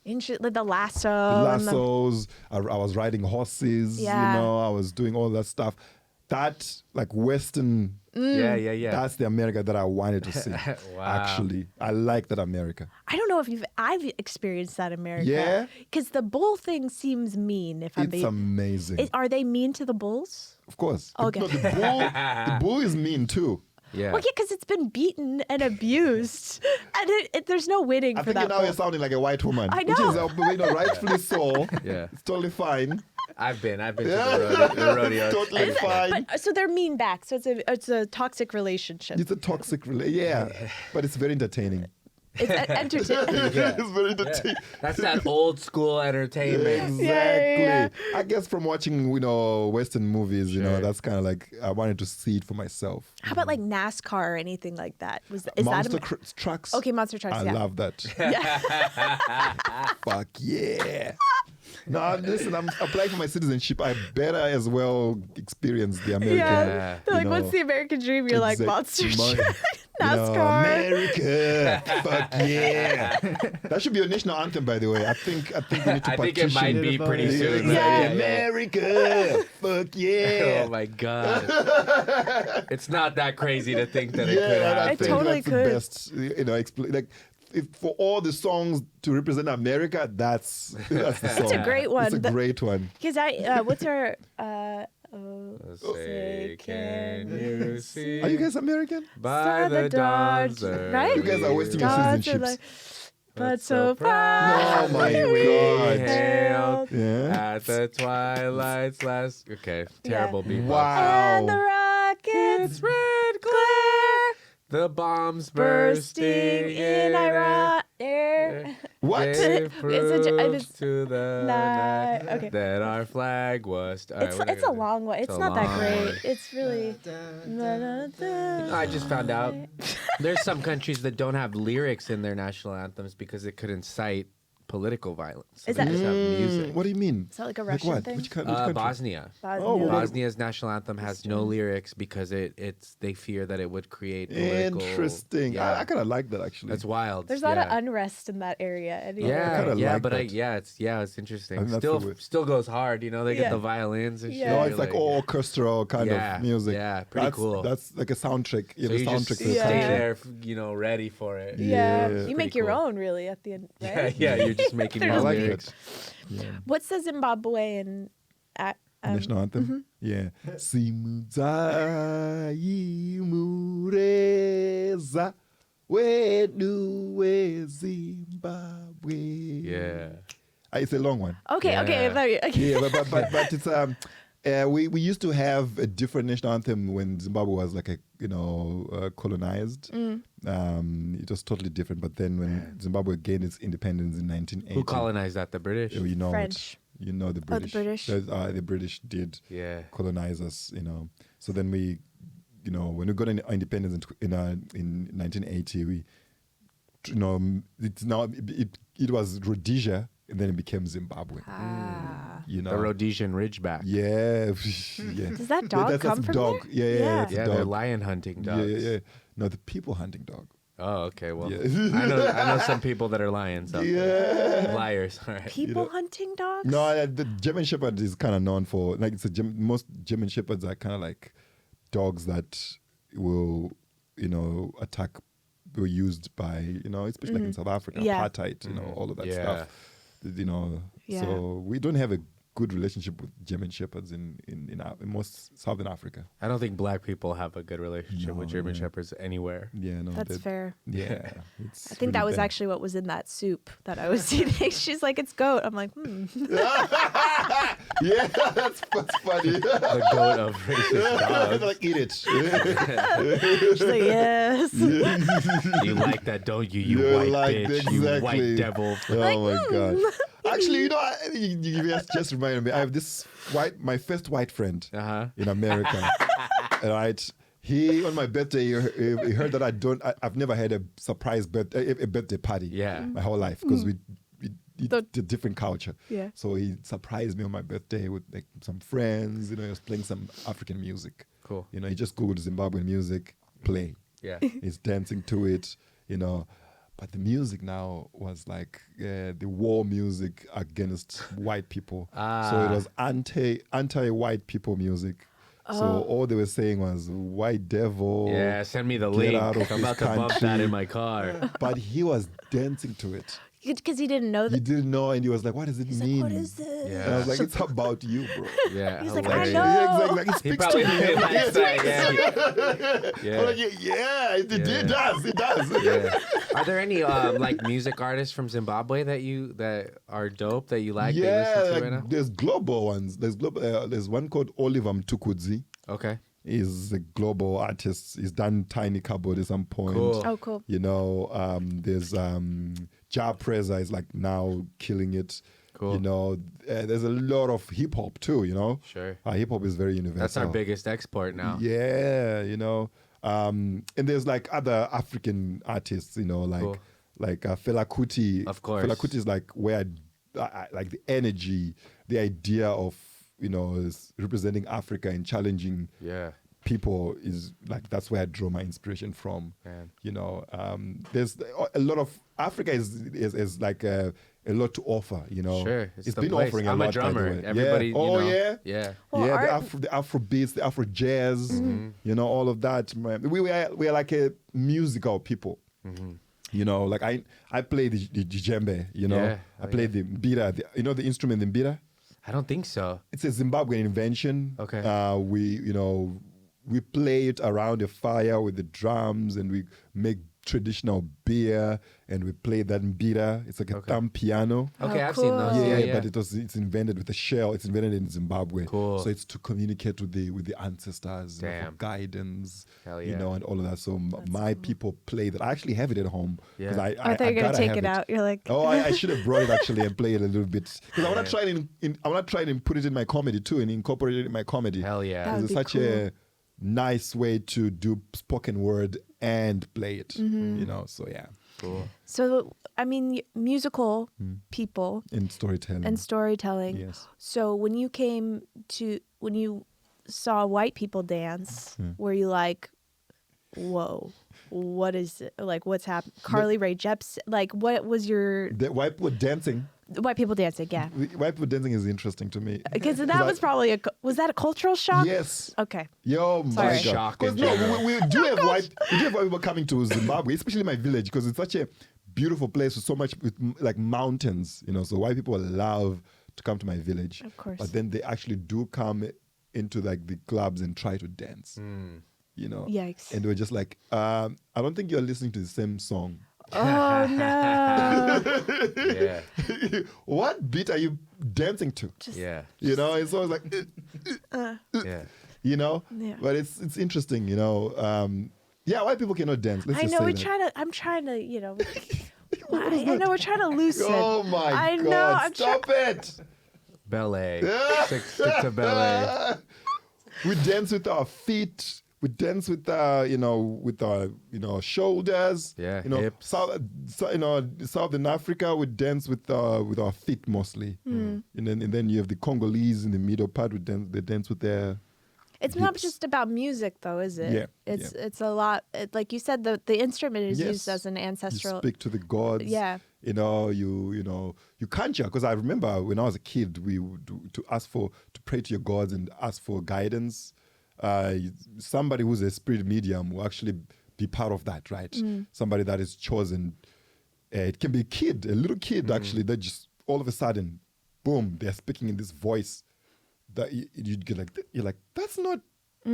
Like the lasso. The and the- lassos. I was riding horses. Yeah. You know, I was doing all that stuff. That like Western. Yeah. That's the America that I wanted to see. Wow. Actually, I like that America. I don't know if I've experienced that America. Yeah? Because the bull thing seems mean. If I'm It's being, amazing. are they mean to the bulls? Of course. Okay. No, the bull is mean too. Yeah. Well, yeah, because it's been beaten and abused, and there's no winning I for think that now bull. you're sounding like a white woman. I Which know. is you know, rightfully so. Yeah. It's totally fine. I've been to Yeah. the rodeo. Totally fine. But, so they're mean back. So it's a toxic relationship. It's a toxic relationship. Yeah. But it's very entertaining. It's entertainment. It's very entertaining. That's that old school entertainment. Exactly. Yeah. I guess from watching, Western movies, Sure. that's kind of like I wanted to see it for myself. How about like NASCAR or anything like that? Is Monster that trucks. okay? Monster trucks. I yeah. love that. Fuck yeah. No, listen, I'm applying for my citizenship. I better as well experience the American. Yeah. They're like, what's the American dream? You're like, monster truck, NASCAR. America. Fuck yeah. That should be a national anthem, by the way. I think we need to I think it might be pretty soon. Yeah. America. Fuck yeah. Oh my god. It's not that crazy to think that it could Yeah, I happen. think totally that's could. the best. Like, if for all the songs to represent America, that's the song. It's a great one. It's a great one. Because what's her? Say, can you see? Are you guys American? By the dawn's early right? You guys are wasting your Gods are citizenships. like, but so proud. Oh my we God. hailed Yeah. at the twilight's last. Okay, terrible beatbox. Wow. And the rockets red glare, The bombs bursting in Iraq. What? Gave It's proofs to the Night. night Okay. that our flag was. All right, It's we're not it's a gonna do- long one. It's a not that long great. one. It's really. I just found out there's some countries that don't have lyrics in their national anthems because it could incite political violence. So Is they that- just have music. What do you mean? Is that like a Like Russian what? thing? Which country? Bosnia. Oh, well, Bosnia's national anthem has no lyrics because they fear that it would create political. Interesting. Yeah. I kind of like that actually. That's wild. There's a lot of yeah. unrest in that area. Anyway. Yeah, kinda yeah, like but that. it's interesting. I think that's the way- Still goes hard. They Yeah. get the violins and shit. Yeah. No, You're it's like all orchestral kind Yeah, of music. yeah, pretty cool. That's like a soundtrack. So you just soundtrack to the Yeah. stay country. there, ready for it. Yeah. Yeah. You make Pretty your cool. own really at the end, Yeah, right? yeah, you're just making They're your I like lyrics. that. Yeah. What's the Zimbabwean? National anthem. Yeah. Simuzai mureza wedu Zimbabwe. Yeah. It's a long one. Okay, Yeah. okay, okay. Yeah, but it's we used to have a different national anthem when Zimbabwe was like colonized. It was totally different. But then when Zimbabwe gained its independence in 1980, Who colonized that? The British. You know French. it. You know the Oh, the British. British. The British did Yeah. colonize us. So then we, when we got our independence in 1980, we, it's now it was Rhodesia and then it became Zimbabwe. Ah. The Rhodesian Ridgeback. Yeah, yeah. Does that dog That's come a from dog. there? Yeah, it's a Yeah, dog. they're lion hunting dogs. Yeah. No, the people hunting dog. Oh, okay. Well, Yeah. I know some people that are lions. Out there. Yeah. Liars. All right. People hunting dogs? No, the German Shepherd is kind of known for most German Shepherds are kind of like dogs that will, attack. Were used by especially like in South Africa, Yeah. apartheid, all of that Yeah. stuff. Yeah. So we don't have a good relationship with German Shepherds in most Southern Africa. I don't think black people have a good relationship with No, German yeah. Shepherds anywhere. Yeah, no, That's fair. Yeah, I think that was actually what was in that soup that I was eating. She's like, it's goat. I'm like, yeah, that's funny. The goat of racist dogs. Like eat it. She's like, yes. You like that, don't you? You Yeah, white like, bitch. You exactly. white devil. Oh my god! Actually, you just reminded me. I have my first white friend Uh-huh. in America. Right? He on my birthday, he heard that I've never had a surprise birthday party. Yeah. My whole life because we The- did different culture. Yeah. So he surprised me on my birthday with like some friends. He was playing some African music. Cool. He just Googled Zimbabwean music, play. Yeah. He's dancing to it, But the music now was like the war music against white people. So it was anti-white people music. So all they were saying was white devil. Yeah, send me the Get link. out of I'm about this to bump that country. in my car. But he was dancing to it. Because he didn't know He that. didn't know, and he was like, "What does it He's mean?" like, what is this? Yeah. And I was like, "It's about you, bro." Yeah, He's like, I hilarious. know. Yeah, exactly. Like, it He speaks probably to really him. likes that. Yeah. I'm like, it does. It does. Yeah. Are there any like music artists from Zimbabwe that are dope that you like? That you listen to right now? There's global ones. There's one called Oliver Mtukudzi. Okay. is a global artist. He's done Tiny Cupboard at some point. Cool. Oh, cool. You know, there's Ja Preza is like now killing it. Cool. You know, there's a lot of hip hop too. You know, Sure. Hip hop is very universal. That's our biggest export now. Yeah, you know, and there's like other African artists. You know, like Cool. Fela Kuti. Of course. Fela Kuti is like where I like the energy, the idea of is representing Africa and challenging Yeah. people is like that's where I draw my inspiration from. Man. You know, there's a lot of Africa is like a lot to offer. You know, Sure. it's the been place. offering I'm a a lot. by the drummer. way. Everybody. Yeah. Oh you know, yeah. Yeah. Well, yeah, art- the Afro beats, the Afro jazz, you know, all of that. Man. We are like a musical people. You know, like I play the djembe. You know, Yeah. I play the mbira. You know the instrument, the mbira. I don't think so. It's a Zimbabwean invention. Okay. We play it around a fire with the drums, and we make traditional beer, and we play that mbira. It's like a thumb piano. Okay, Oh, I've seen those. cool. Yeah. But it's invented with a shell. It's invented in Zimbabwe. Cool. So it's to communicate with the ancestors, you know, for Damn. guidance, Hell you yeah. know, and all of that. So my people play that. I actually have it at home because Yeah. I thought you were gonna gotta take have it out. You're like, Oh, I should have brought it actually and play it a little bit because I want to try it I want to try it and put it in my comedy too and incorporate it in my comedy. Hell yeah. That would It's be such cool. a nice way to do spoken word and play it. You know, so yeah, Cool. so I mean, musical people in storytelling. and storytelling. Yes. So when you saw white people dance, were you like, whoa, what is it? Like, what's happening? Carly Rae Jepsen, like, what was your The white people dancing. white people dancing? Yeah, White people dancing is interesting to me because that was probably was that a cultural shock? Yes. Okay. Yo, my Sorry. God. Shock in 'Cause no, general. we do have white people coming to Zimbabwe, especially my village, because it's such a beautiful place with so much like mountains, you know. So white people love to come to my village. Of course. But then they actually do come into like the clubs and try to dance. You know. Yikes. And they were just like, I don't think you're listening to the same song. Oh no. Yeah. What beat are you dancing to? Yeah. You know, it's always like Yeah. you know. Yeah. But it's interesting, you know. Yeah, white people cannot dance. Let's I just know say that. I'm trying to, I know we're trying to loosen. Oh my I God! know, I'm Stop it! Ballet. Stick to ballet. We dance with our feet. We dance with with our shoulders. Yeah, you know, hips. Southern Africa we dance with our feet mostly. And then you have the Congolese in the middle part. They dance with their. It's not hips. just about music, though, is it? Yeah, It's a lot. Like you said, the instrument is Yes. used as an You ancestral. speak to the gods. Yeah. You know, you conjure. Because I remember when I was a kid, we would to pray to your gods and ask for guidance. Somebody who's a spirit medium will actually be part of that, right? Somebody that is chosen. It can be a little kid actually, that just all of a sudden, boom, they're speaking in this voice that you get like, you're like, that's not,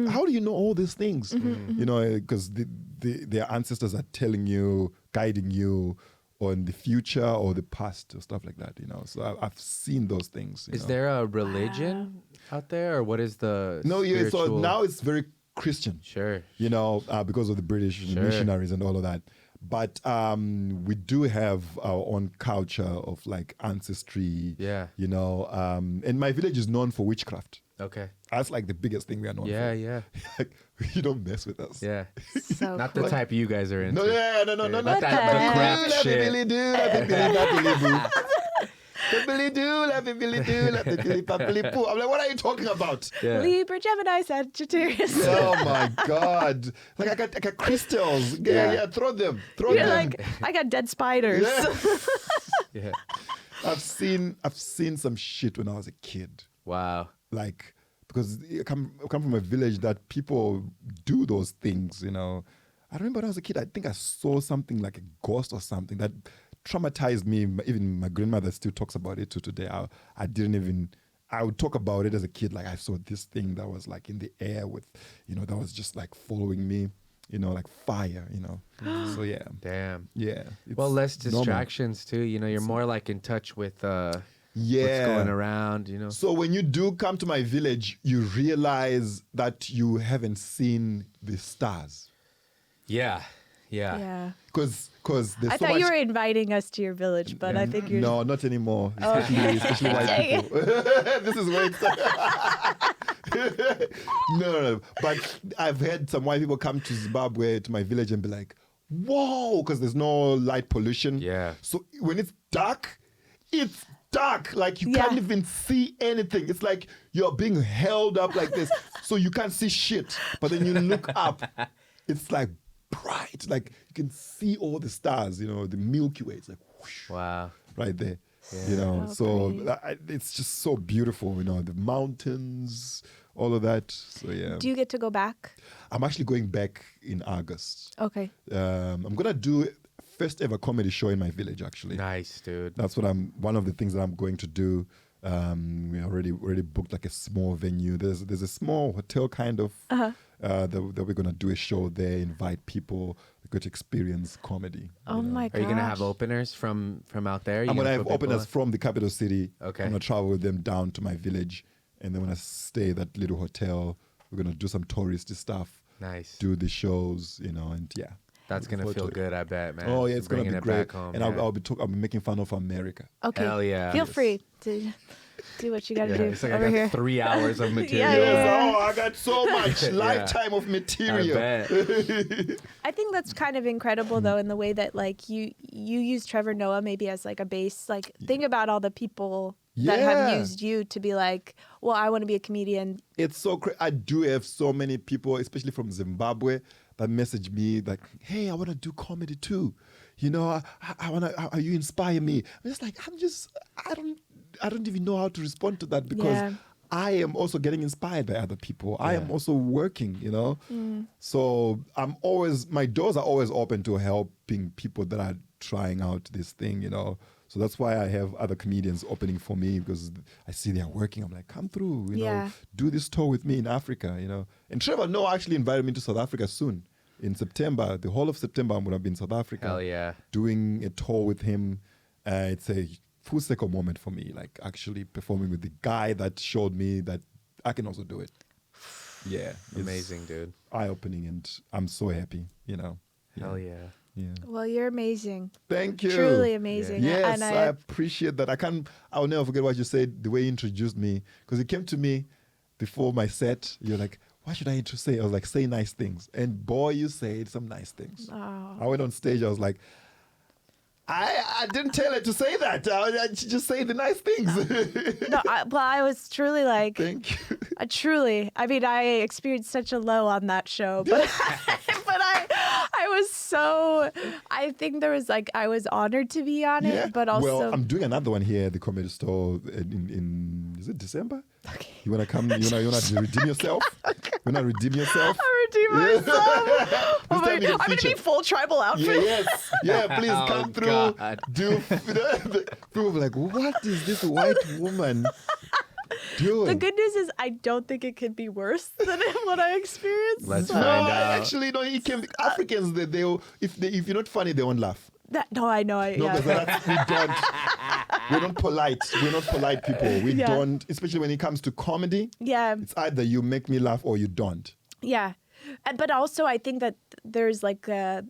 how do you know all these things? You know, because their ancestors are telling you, guiding you on the future or the past or stuff like that, you know. So I've seen those things. Is there a religion out there, or what is the No, yeah, so spiritual- now it's very Christian. Sure. You know, because of the British missionaries and all of that. But we do have our own culture of like ancestry. Yeah. You know, and my village is known for witchcraft. Okay. That's like the biggest thing we are known Yeah, for. yeah, Like, you don't mess with us. yeah. So Not cool. the type you guys are into. No, no, Not not that the the crap Let me shit. Billy do, let me Billy, let me Billy boo. Let me Billy do, let me Billy do, let me Billy Billy poo. I'm like, what are you talking about? Yeah. Libra, Gemini, Sagittarius. Oh my God! Like I got crystals. Yeah, throw them. You're them. like, I got dead spiders. Yeah. Yeah. I've seen some shit when I was a kid. Wow. Like, because I come from a village that people do those things, you know. I remember when I was a kid, I think I saw something like a ghost or something that traumatized me. Even my grandmother still talks about it to today. I would talk about it as a kid, like I saw this thing that was like in the air with, you know, that was just like following me, you know, like fire, you know. So yeah. Damn. Yeah. Well, less normal. distractions too. You know, you're more like in touch with Yeah. what's going around, you know. So when you do come to my village, you realize that you haven't seen the stars. Yeah. Yeah. Because there's I so thought much... you were inviting us to your village, but I think you're... No, not anymore. Especially, Okay. especially white Dang people. This is where it's... no. But I've had some white people come to Zimbabwe, to my village, and be like, whoa, because there's no light pollution. Yeah. So when it's dark, it's dark. Like you can't even see anything. It's like you're being held up like this. So you can't see shit. But then you look up, it's like bright. Like you can see all the stars, you know, the Milky Way. It's like whoosh, Wow. right there. Yeah. You know, So it's just so beautiful, you know, the mountains, all of that. So yeah. Do you get to go back? I'm actually going back in August. Okay. I'm gonna do first ever comedy show in my village. Actually, Nice, dude. that's what one of the things that I'm going to do. We already booked like a small venue. There's a small hotel kind of that we're gonna do a show there. Invite people, go to experience comedy. Oh you know. my god. Are you gonna have openers from out there? I'm gonna have put people openers on? from the capital city. Okay. I'm gonna travel with them down to my village, and then when I stay at that little hotel, we're gonna do some touristy stuff. Nice. Do the shows, you know, and yeah. That's gonna Looking feel forward to it. good, I bet, man. Oh yeah, it's gonna Bringing be it great. back home, And yeah. I'll be making fun of America. Okay. Hell yeah. Feel Yes. free to do what you got to Yeah, do it's like over I got here. 3 hours of material. Yeah. Oh, I got so much lifetime of material. I bet. I think that's kind of incredible though, in the way that like you use Trevor Noah maybe as like a base. Like think about all the people that have Yeah. used you to be like, well, I want to be a comedian. It's so crazy. I do have so many people, especially from Zimbabwe, that message me like, "Hey, I want to do comedy too. You know, I want to. You inspire me." I'm just like, I don't even know how to respond to that because Yeah. I am also getting inspired by other people. I am also working, you know. So my doors are always open to helping people that are trying out this thing, you know. So that's why I have other comedians opening for me because I see they're working. I'm like, come through, you know, do this tour with me in Africa, you know. And Trevor Noah actually invited me to South Africa soon. In September, the whole of September, I'm going to be in South Africa. Hell yeah. Doing a tour with him. It's a full circle moment for me, like actually performing with the guy that showed me that I can also do it. Yeah. it's Amazing, dude. Eye-opening, and I'm so happy, you know. Hell yeah. Yeah. Well, you're amazing. Thank you. Truly amazing. Yes, And I appreciate that. I'll never forget what you said, the way you introduced me. Because you came to me before my set. You're like, what should I say? I was like, say nice things. And boy, you said some nice things. Oh. I went on stage. I was like, I didn't tell her to say that. I just say the nice things. No, I was truly like, Thank you. I mean, I experienced such a low on that show, but I was so, I think there was like, I was honored to be on it, but also. Well, I'm doing another one here at the Comedy Store in is it December? Okay. You want to come? You want to redeem yourself? You want to redeem yourself? I redeem myself. This Oh my, time you get I'm going to be featured. full tribal outfit. Yeah, please Oh, come through. God. Do people be like, what is this white woman doing? The good news is I don't think it could be worse than what I experienced. Let's so- find out. Actually, no. It can be Africans. If you're not funny, they won't laugh. No, I know. No, Yeah. because we're not polite. We're not polite people. We Yeah. don't, especially when it comes to comedy. Yeah. It's either you make me laugh or you don't. Yeah. But also, I think that there's like, at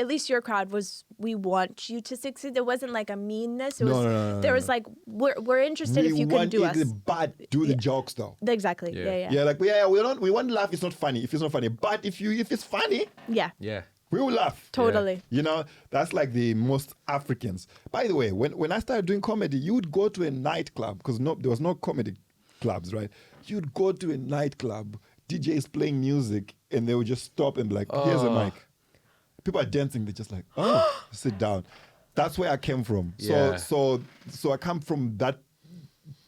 least your crowd was, we want you to succeed. There wasn't like a meanness. It was, No. There was like, we're interested if you can want do it, us. but do the jokes though. Exactly. Yeah. Yeah. Yeah, we want to laugh. It's not funny if it's not funny. But if it's funny, Yeah. Yeah. we will laugh. Totally. You know, that's like the most Africans. By the way, when I started doing comedy, you would go to a nightclub because there was no comedy clubs, right? You'd go to a nightclub, DJs playing music, and they would just stop and be like, here's a mic. People are dancing. They're just like, sit down. That's where I came from. Yeah. So I come from that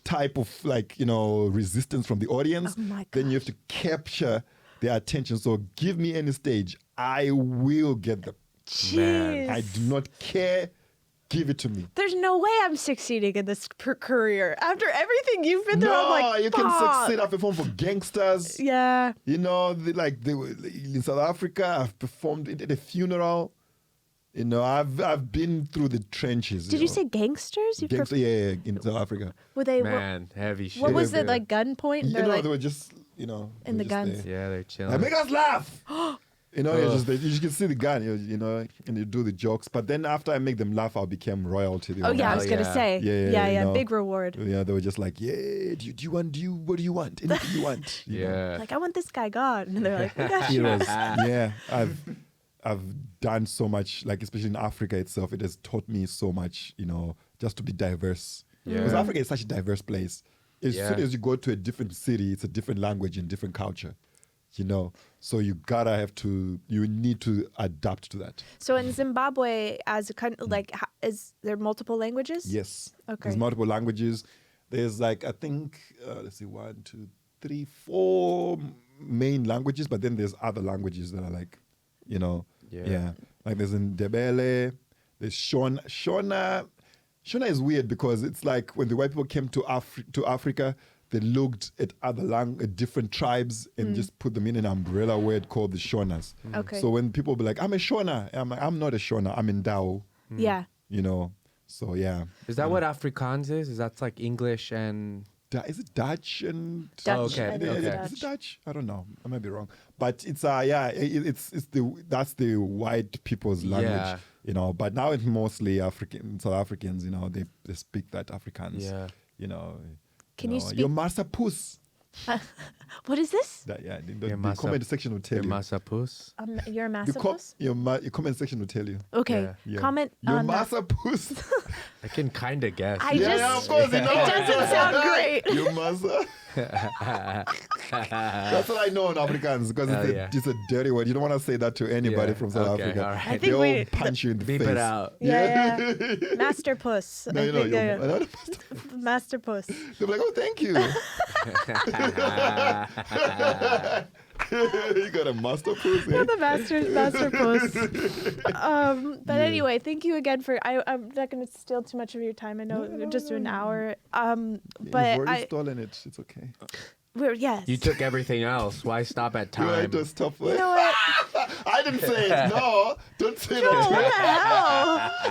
type of like, you know, resistance from the audience. Oh my Then you have to capture their attention. So give me any stage. I will get them. Jeez. I do not care. Give it to me. There's no way I'm succeeding in this career. After everything you've been through, No, I'm like, you can fuck. succeed. I've performed for gangsters. Yeah. You know, in South Africa, I've performed at a funeral. You know, I've been through the trenches. Did you say gangsters? Gangster? Yeah, in South Africa. Were they? Man, heavy shit. What was dude. it like? Gunpoint? You They're know, like they were just, you know, in the just guns. there. Yeah, they're chilling. Like, make us laugh. You know, you can see the gun, you know, and you do the jokes. But then after I make them laugh, I'll become royalty. Oh yeah, I was gonna yeah. say. Yeah, you know. Big reward. Yeah, they were just like, yeah, what do you want? Anything you want? You know? Yeah. Like I want this guy gone, and they're like, we got you. Heroes. Yeah, I've done so much, like especially in Africa itself. It has taught me so much, you know, just to be diverse. Yeah. Because Africa is such a diverse place. As Yeah. soon as you go to a different city, it's a different language and different culture, you know. So you need to adapt to that. So in Zimbabwe, as a country, like, is there multiple languages? Yes. Okay. There's multiple languages. There's like, I think, let's see, 1, 2, 3, 4 main languages, but then there's other languages that are like, you know, Yeah. Like there's Ndebele, there's Shona. Shona is weird because it's like when the white people came to Africa, they looked at different tribes and just put them in an umbrella word called the Shonas. Okay. So when people be like, I'm a Shona, I'm like, I'm not a Shona, I'm in Dao, Yeah. you know. So yeah. Is that what Afrikaans is? Is that like English and... Is it Dutch and Dutch. Oh, okay, I think okay. it's Is it Dutch? I don't know. I might be wrong. But it's that's the white people's language, Yeah. you know. But now it's mostly South Africans, you know. They speak that Afrikaans. Yeah. You know. Can you speak- Your master puss? What is this? The Your comment section will tell Your you. masapus? You're a The massapus? your comment section will tell you. Okay. Yeah. Yeah. Comment Your on that. master puss. I can kind of guess. I Yeah, just- of course. You know. It doesn't sound great. Your master. That's what I know in Afrikaans because it's a dirty word. You don't want to say that to anybody Yeah, from South okay, Africa. all right. I They think all punch you in the Beep face. it out. Yeah. Master puss. No, I you know, think, you're Master puss. they're like, oh, thank you. You got a master puss. You're the master puss. But anyway, thank you again for. I'm not going to steal too much of your time. I know we're just an hour. You've But already stolen it. It's okay. yes. You took everything else. Why stop at You time? had to stop. You know what? I didn't say it. No, don't say Joel, what that.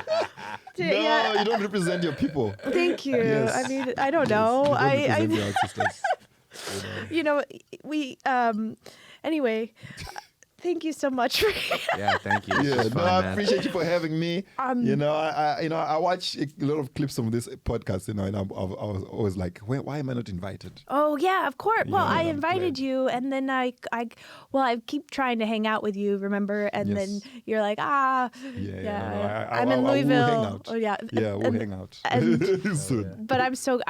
the hell? No, Yeah. you don't represent your people. Thank you. Yes. I mean, I don't know. You don't represent I your ancestors. you know, we anyway, thank you so much for Yeah, thank you. This Yeah, was no, fun, I man. appreciate you for having me. You know, I watch a lot of clips from this podcast, you know, and I was always like, why am I not invited? Oh yeah, of course. Well, Yeah, I I'm invited glad. you, and then I keep trying to hang out with you. Remember? And Yes. then you're like, No, I'm in I will hang Louisville. out. Oh yeah, Yeah, we'll hang out and- soon. But I'm so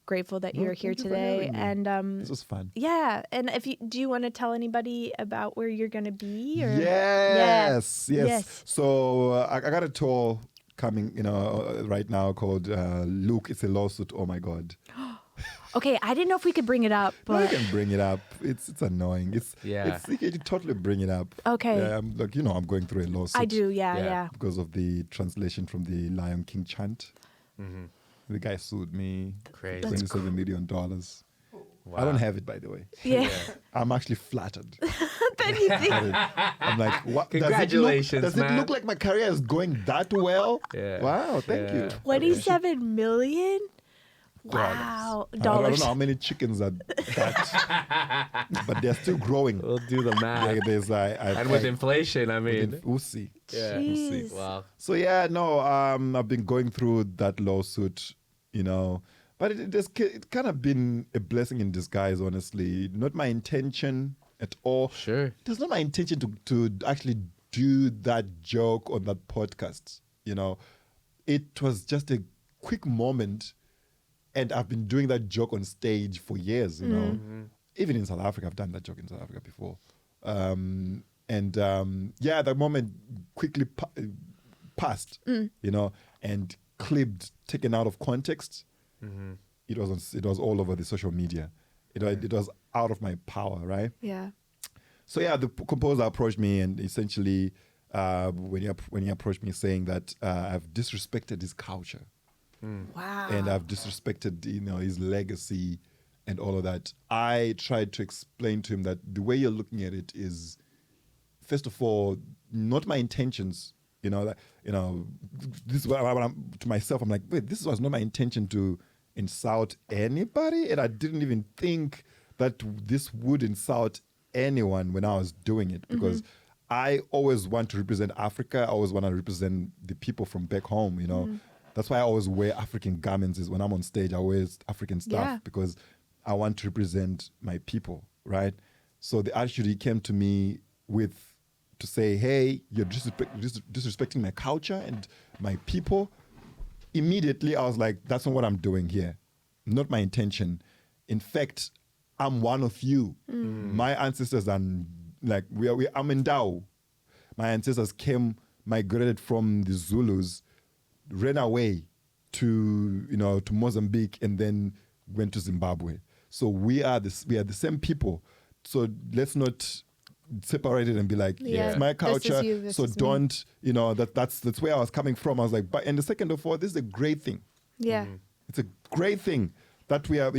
grateful that you're here thank you for today, having me. and This was fun. yeah. And do you want to tell anybody about where you're gonna be? Or? Yes. Yes. So I got a tour coming, you know, right now called Luke, It's a Lawsuit. Oh my God. Okay, I didn't know if we could bring it up, No, I but can bring it up. It's annoying. Yeah. You can totally bring it up. Okay. Yeah, I'm going through a lawsuit. I do. Yeah. Yeah. Because of the translation from the Lion King chant. The guy sued me. Crazy. $27 million. Wow. I don't have it, by the way. Yeah. I'm actually flattered. Then you think, I'm like, what? Congratulations, does it man. look like my career is going that well? Yeah. Wow, thank you. 27 million? Wow. I don't Dollars. know how many chickens are that, but they're still growing. We'll do the math. There's And with inflation, I mean. we'll see. Yeah. We'll see. Jeez. Wow. So yeah, no, I've been going through that lawsuit, you know, but it's kind of been a blessing in disguise, honestly. Not my intention at all. Sure. It was not my intention to actually do that joke on that podcast, you know. It was just a quick moment, and I've been doing that joke on stage for years, you know. Even in South Africa, I've done that joke in South Africa before. Yeah, that moment quickly passed, you know, and clipped, taken out of context. It was all over the social media. It was out of my power, right? Yeah. So yeah, the composer approached me, and essentially, when he approached me, saying that I've disrespected his culture, Wow. and I've disrespected, you know, his legacy, and all of that. I tried to explain to him that the way you're looking at it is, first of all, not my intentions You know, this is what I'm to myself. I'm like, wait, this was not my intention to insult anybody, and I didn't even think that this would insult anyone when I was doing it, because I always want to represent Africa. I always want to represent the people from back home. You know, that's why I always wear African garments. Is when I'm on stage, I wear African stuff because I want to represent my people, right? So the attitude he came to me with, to say, hey, you're disrespecting my culture and my people. Immediately, I was like, that's not what I'm doing here. Not my intention. In fact, I'm one of you. My ancestors are like, I'm in Dao. My ancestors migrated from the Zulus, ran away to Mozambique, and then went to Zimbabwe. So we are the same people. So let's not separate it and be like, it's my culture. So don't, that's where I was coming from. I was like, and the second of all, this is a great thing. Yeah. It's a great thing that we are,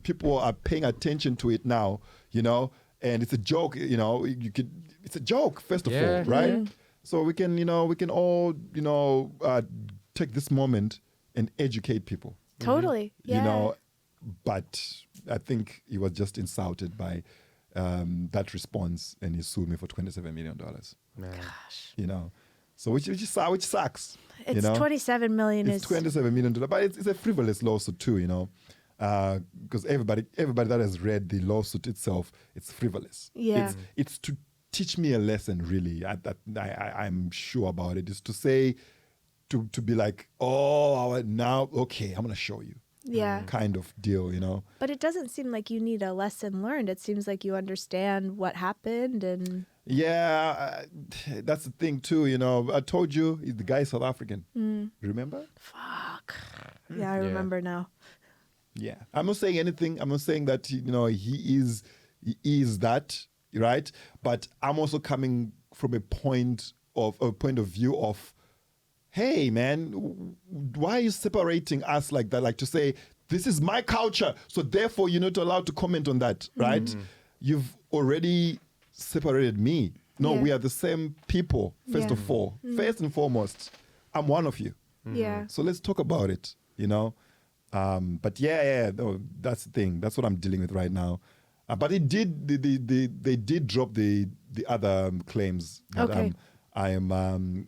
people are paying attention to it now, and it's a joke, it's a joke, first of all, right? So we can all, take this moment and educate people. Totally. Yeah. But I think he was just insulted by that response, and he sued me for $27 million. Gosh. So which sucks. It's $27 million. It's $27 million, but it's a frivolous lawsuit too, because everybody that has read the lawsuit itself, it's frivolous. Yeah. It's to teach me a lesson, really. I'm sure about it. Is to say, to be like, now, okay, I'm going to show you. Yeah. Kind of deal, But it doesn't seem like you need a lesson learned. It seems like you understand what happened and... Yeah, that's the thing too, I told you, the guy is South African. Remember? Fuck. Yeah, I remember now. Yeah. I'm not saying anything. I'm not saying that, he is that, right? But I'm also coming from a point of view of, hey, man, why are you separating us like that? Like to say, this is my culture, so therefore you're not allowed to comment on that, right? You've already separated me. No, we are the same people, first of all. First and foremost, I'm one of you. Yeah. So let's talk about it, But no, that's the thing. That's what I'm dealing with right now. But they did drop the other claims that I am, I'm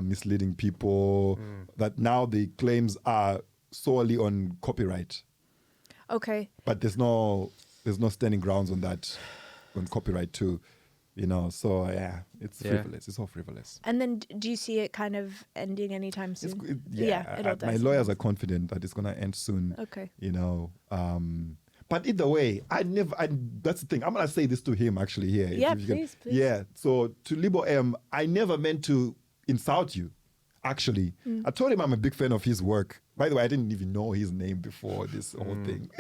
misleading people. That now the claims are solely on copyright. Okay. But there's no standing grounds on that, on copyright too. So it's frivolous. It's all frivolous. And then do you see it kind of ending anytime soon? It'll my lawyers are confident that it's going to end soon. Okay. But either way, that's the thing. I'm going to say this to him actually here. Yeah, please. Yeah. So to Libo M, I never meant to insult you, actually. I told him I'm a big fan of his work. By the way, I didn't even know his name before this whole thing.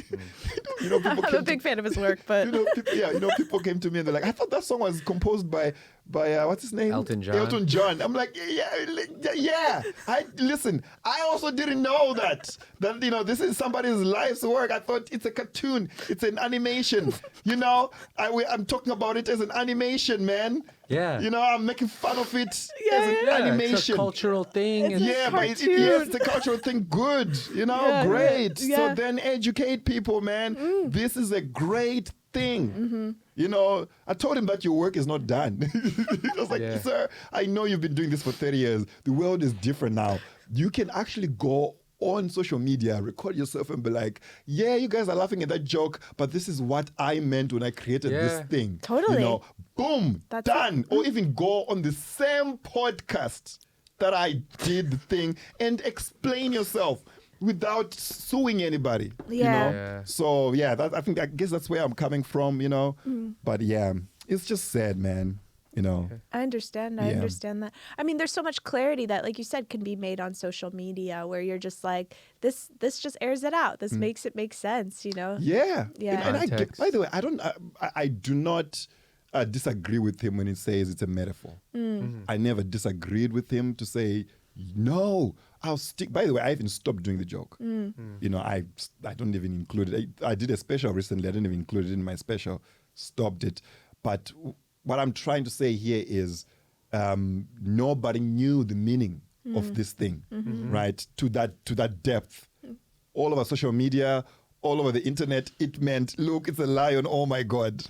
People I'm a big fan of his work, but... people came to me and they're like, I thought that song was composed by what's his name? Elton John. Elton John. I'm like, yeah. Listen, I also didn't know that this is somebody's life's work. I thought it's a cartoon. It's an animation. I'm talking about it as an animation, man. Yeah. I'm making fun of it as an animation. It's a cultural thing. It's a cultural thing. Good. Great. Yeah. So then educate people, man. This is a great thing. I told him that your work is not done. I was like, sir, I know you've been doing this for 30 years. The world is different now. You can actually go on social media, record yourself and be like, you guys are laughing at that joke, but this is what I meant when I created this thing. Totally. Boom, That's done. Or even go on the same podcast that I did the thing and explain yourself without suing anybody. Yeah. So I guess that's where I'm coming from, But it's just sad, man. I understand. I understand that. I mean, there's so much clarity that, like you said, can be made on social media where you're just like, this just airs it out. This makes it make sense, Yeah. Yeah. And by the way, I do not disagree with him when he says it's a metaphor. I never disagreed with him to say, no, I'll stick. By the way, I even stopped doing the joke. I don't even include it. I did a special recently. I didn't even include it in my special. Stopped it. But what I'm trying to say here is nobody knew the meaning of this thing, right? To that depth. All over social media, all over the internet, it meant, look, it's a lion. Oh my God.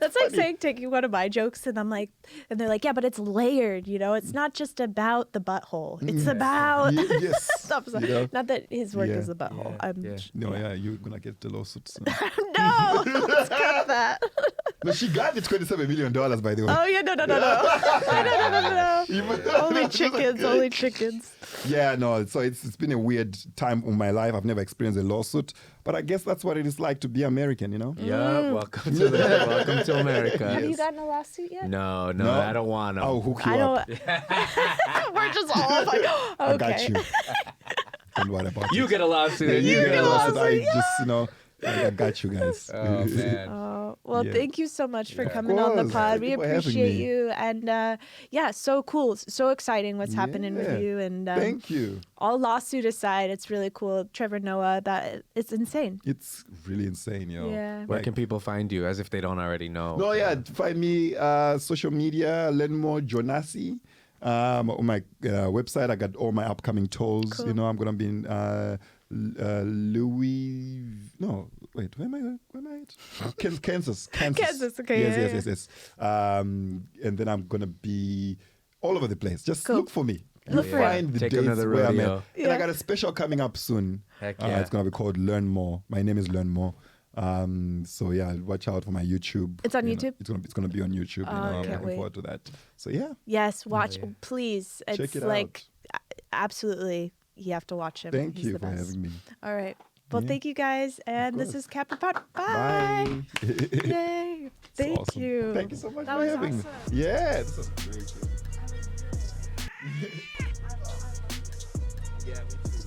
That's like saying taking one of my jokes and they're like, yeah, but it's layered, it's not just about the butthole. It's about yes. Not that his work is the butthole. You're gonna get the lawsuit soon. No, let's cut that. No, she got the $27 million, by the way. Oh yeah, no. Only chickens. Yeah, no. So it's been a weird time in my life. I've never experienced a lawsuit, but I guess that's what it is like to be American, Yeah, welcome to America. Have you gotten a lawsuit yet? No, I don't want to. I'll hook you up. We're just all like, okay. I got you. Don't worry about You it. get a lawsuit. You get a lawsuit. I just, I got you guys. Oh, man. Well, thank you so much for coming on the pod. We Thank you for having appreciate me. you. And so cool. So exciting what's happening with you. And thank you. All lawsuit aside, it's really cool. Trevor Noah, it's insane. It's really insane, yo. Yeah. Where can people find you, as if they don't already know? No, yeah. Find me social media, Learnmore Jonasi. On my website, I got all my upcoming tours. Cool. I'm going to be in Louis. No, wait, where am I at? Kansas. Kansas, okay. Yes. And then I'm going to be all over the place. Just Cool. look for me. Look You for find the Take dates another where I'm at. rodeo. And I got a special coming up soon. Heck yeah. It's going to be called Learn More. My name is Learn More. So yeah, watch out for my YouTube. It's on YouTube? It's gonna be on YouTube. I'm can't looking wait. forward to that. So yeah, Yes, watch, please. It's check it like, absolutely, you have to watch him. thank He's you the for best. having me. All right. Well, thank you guys. And this course. is katbirdpod. Bye. Bye. Yay. Thank Awesome. you. Thank you so much That for was having me. awesome. Yeah, this was great. Yeah, me too.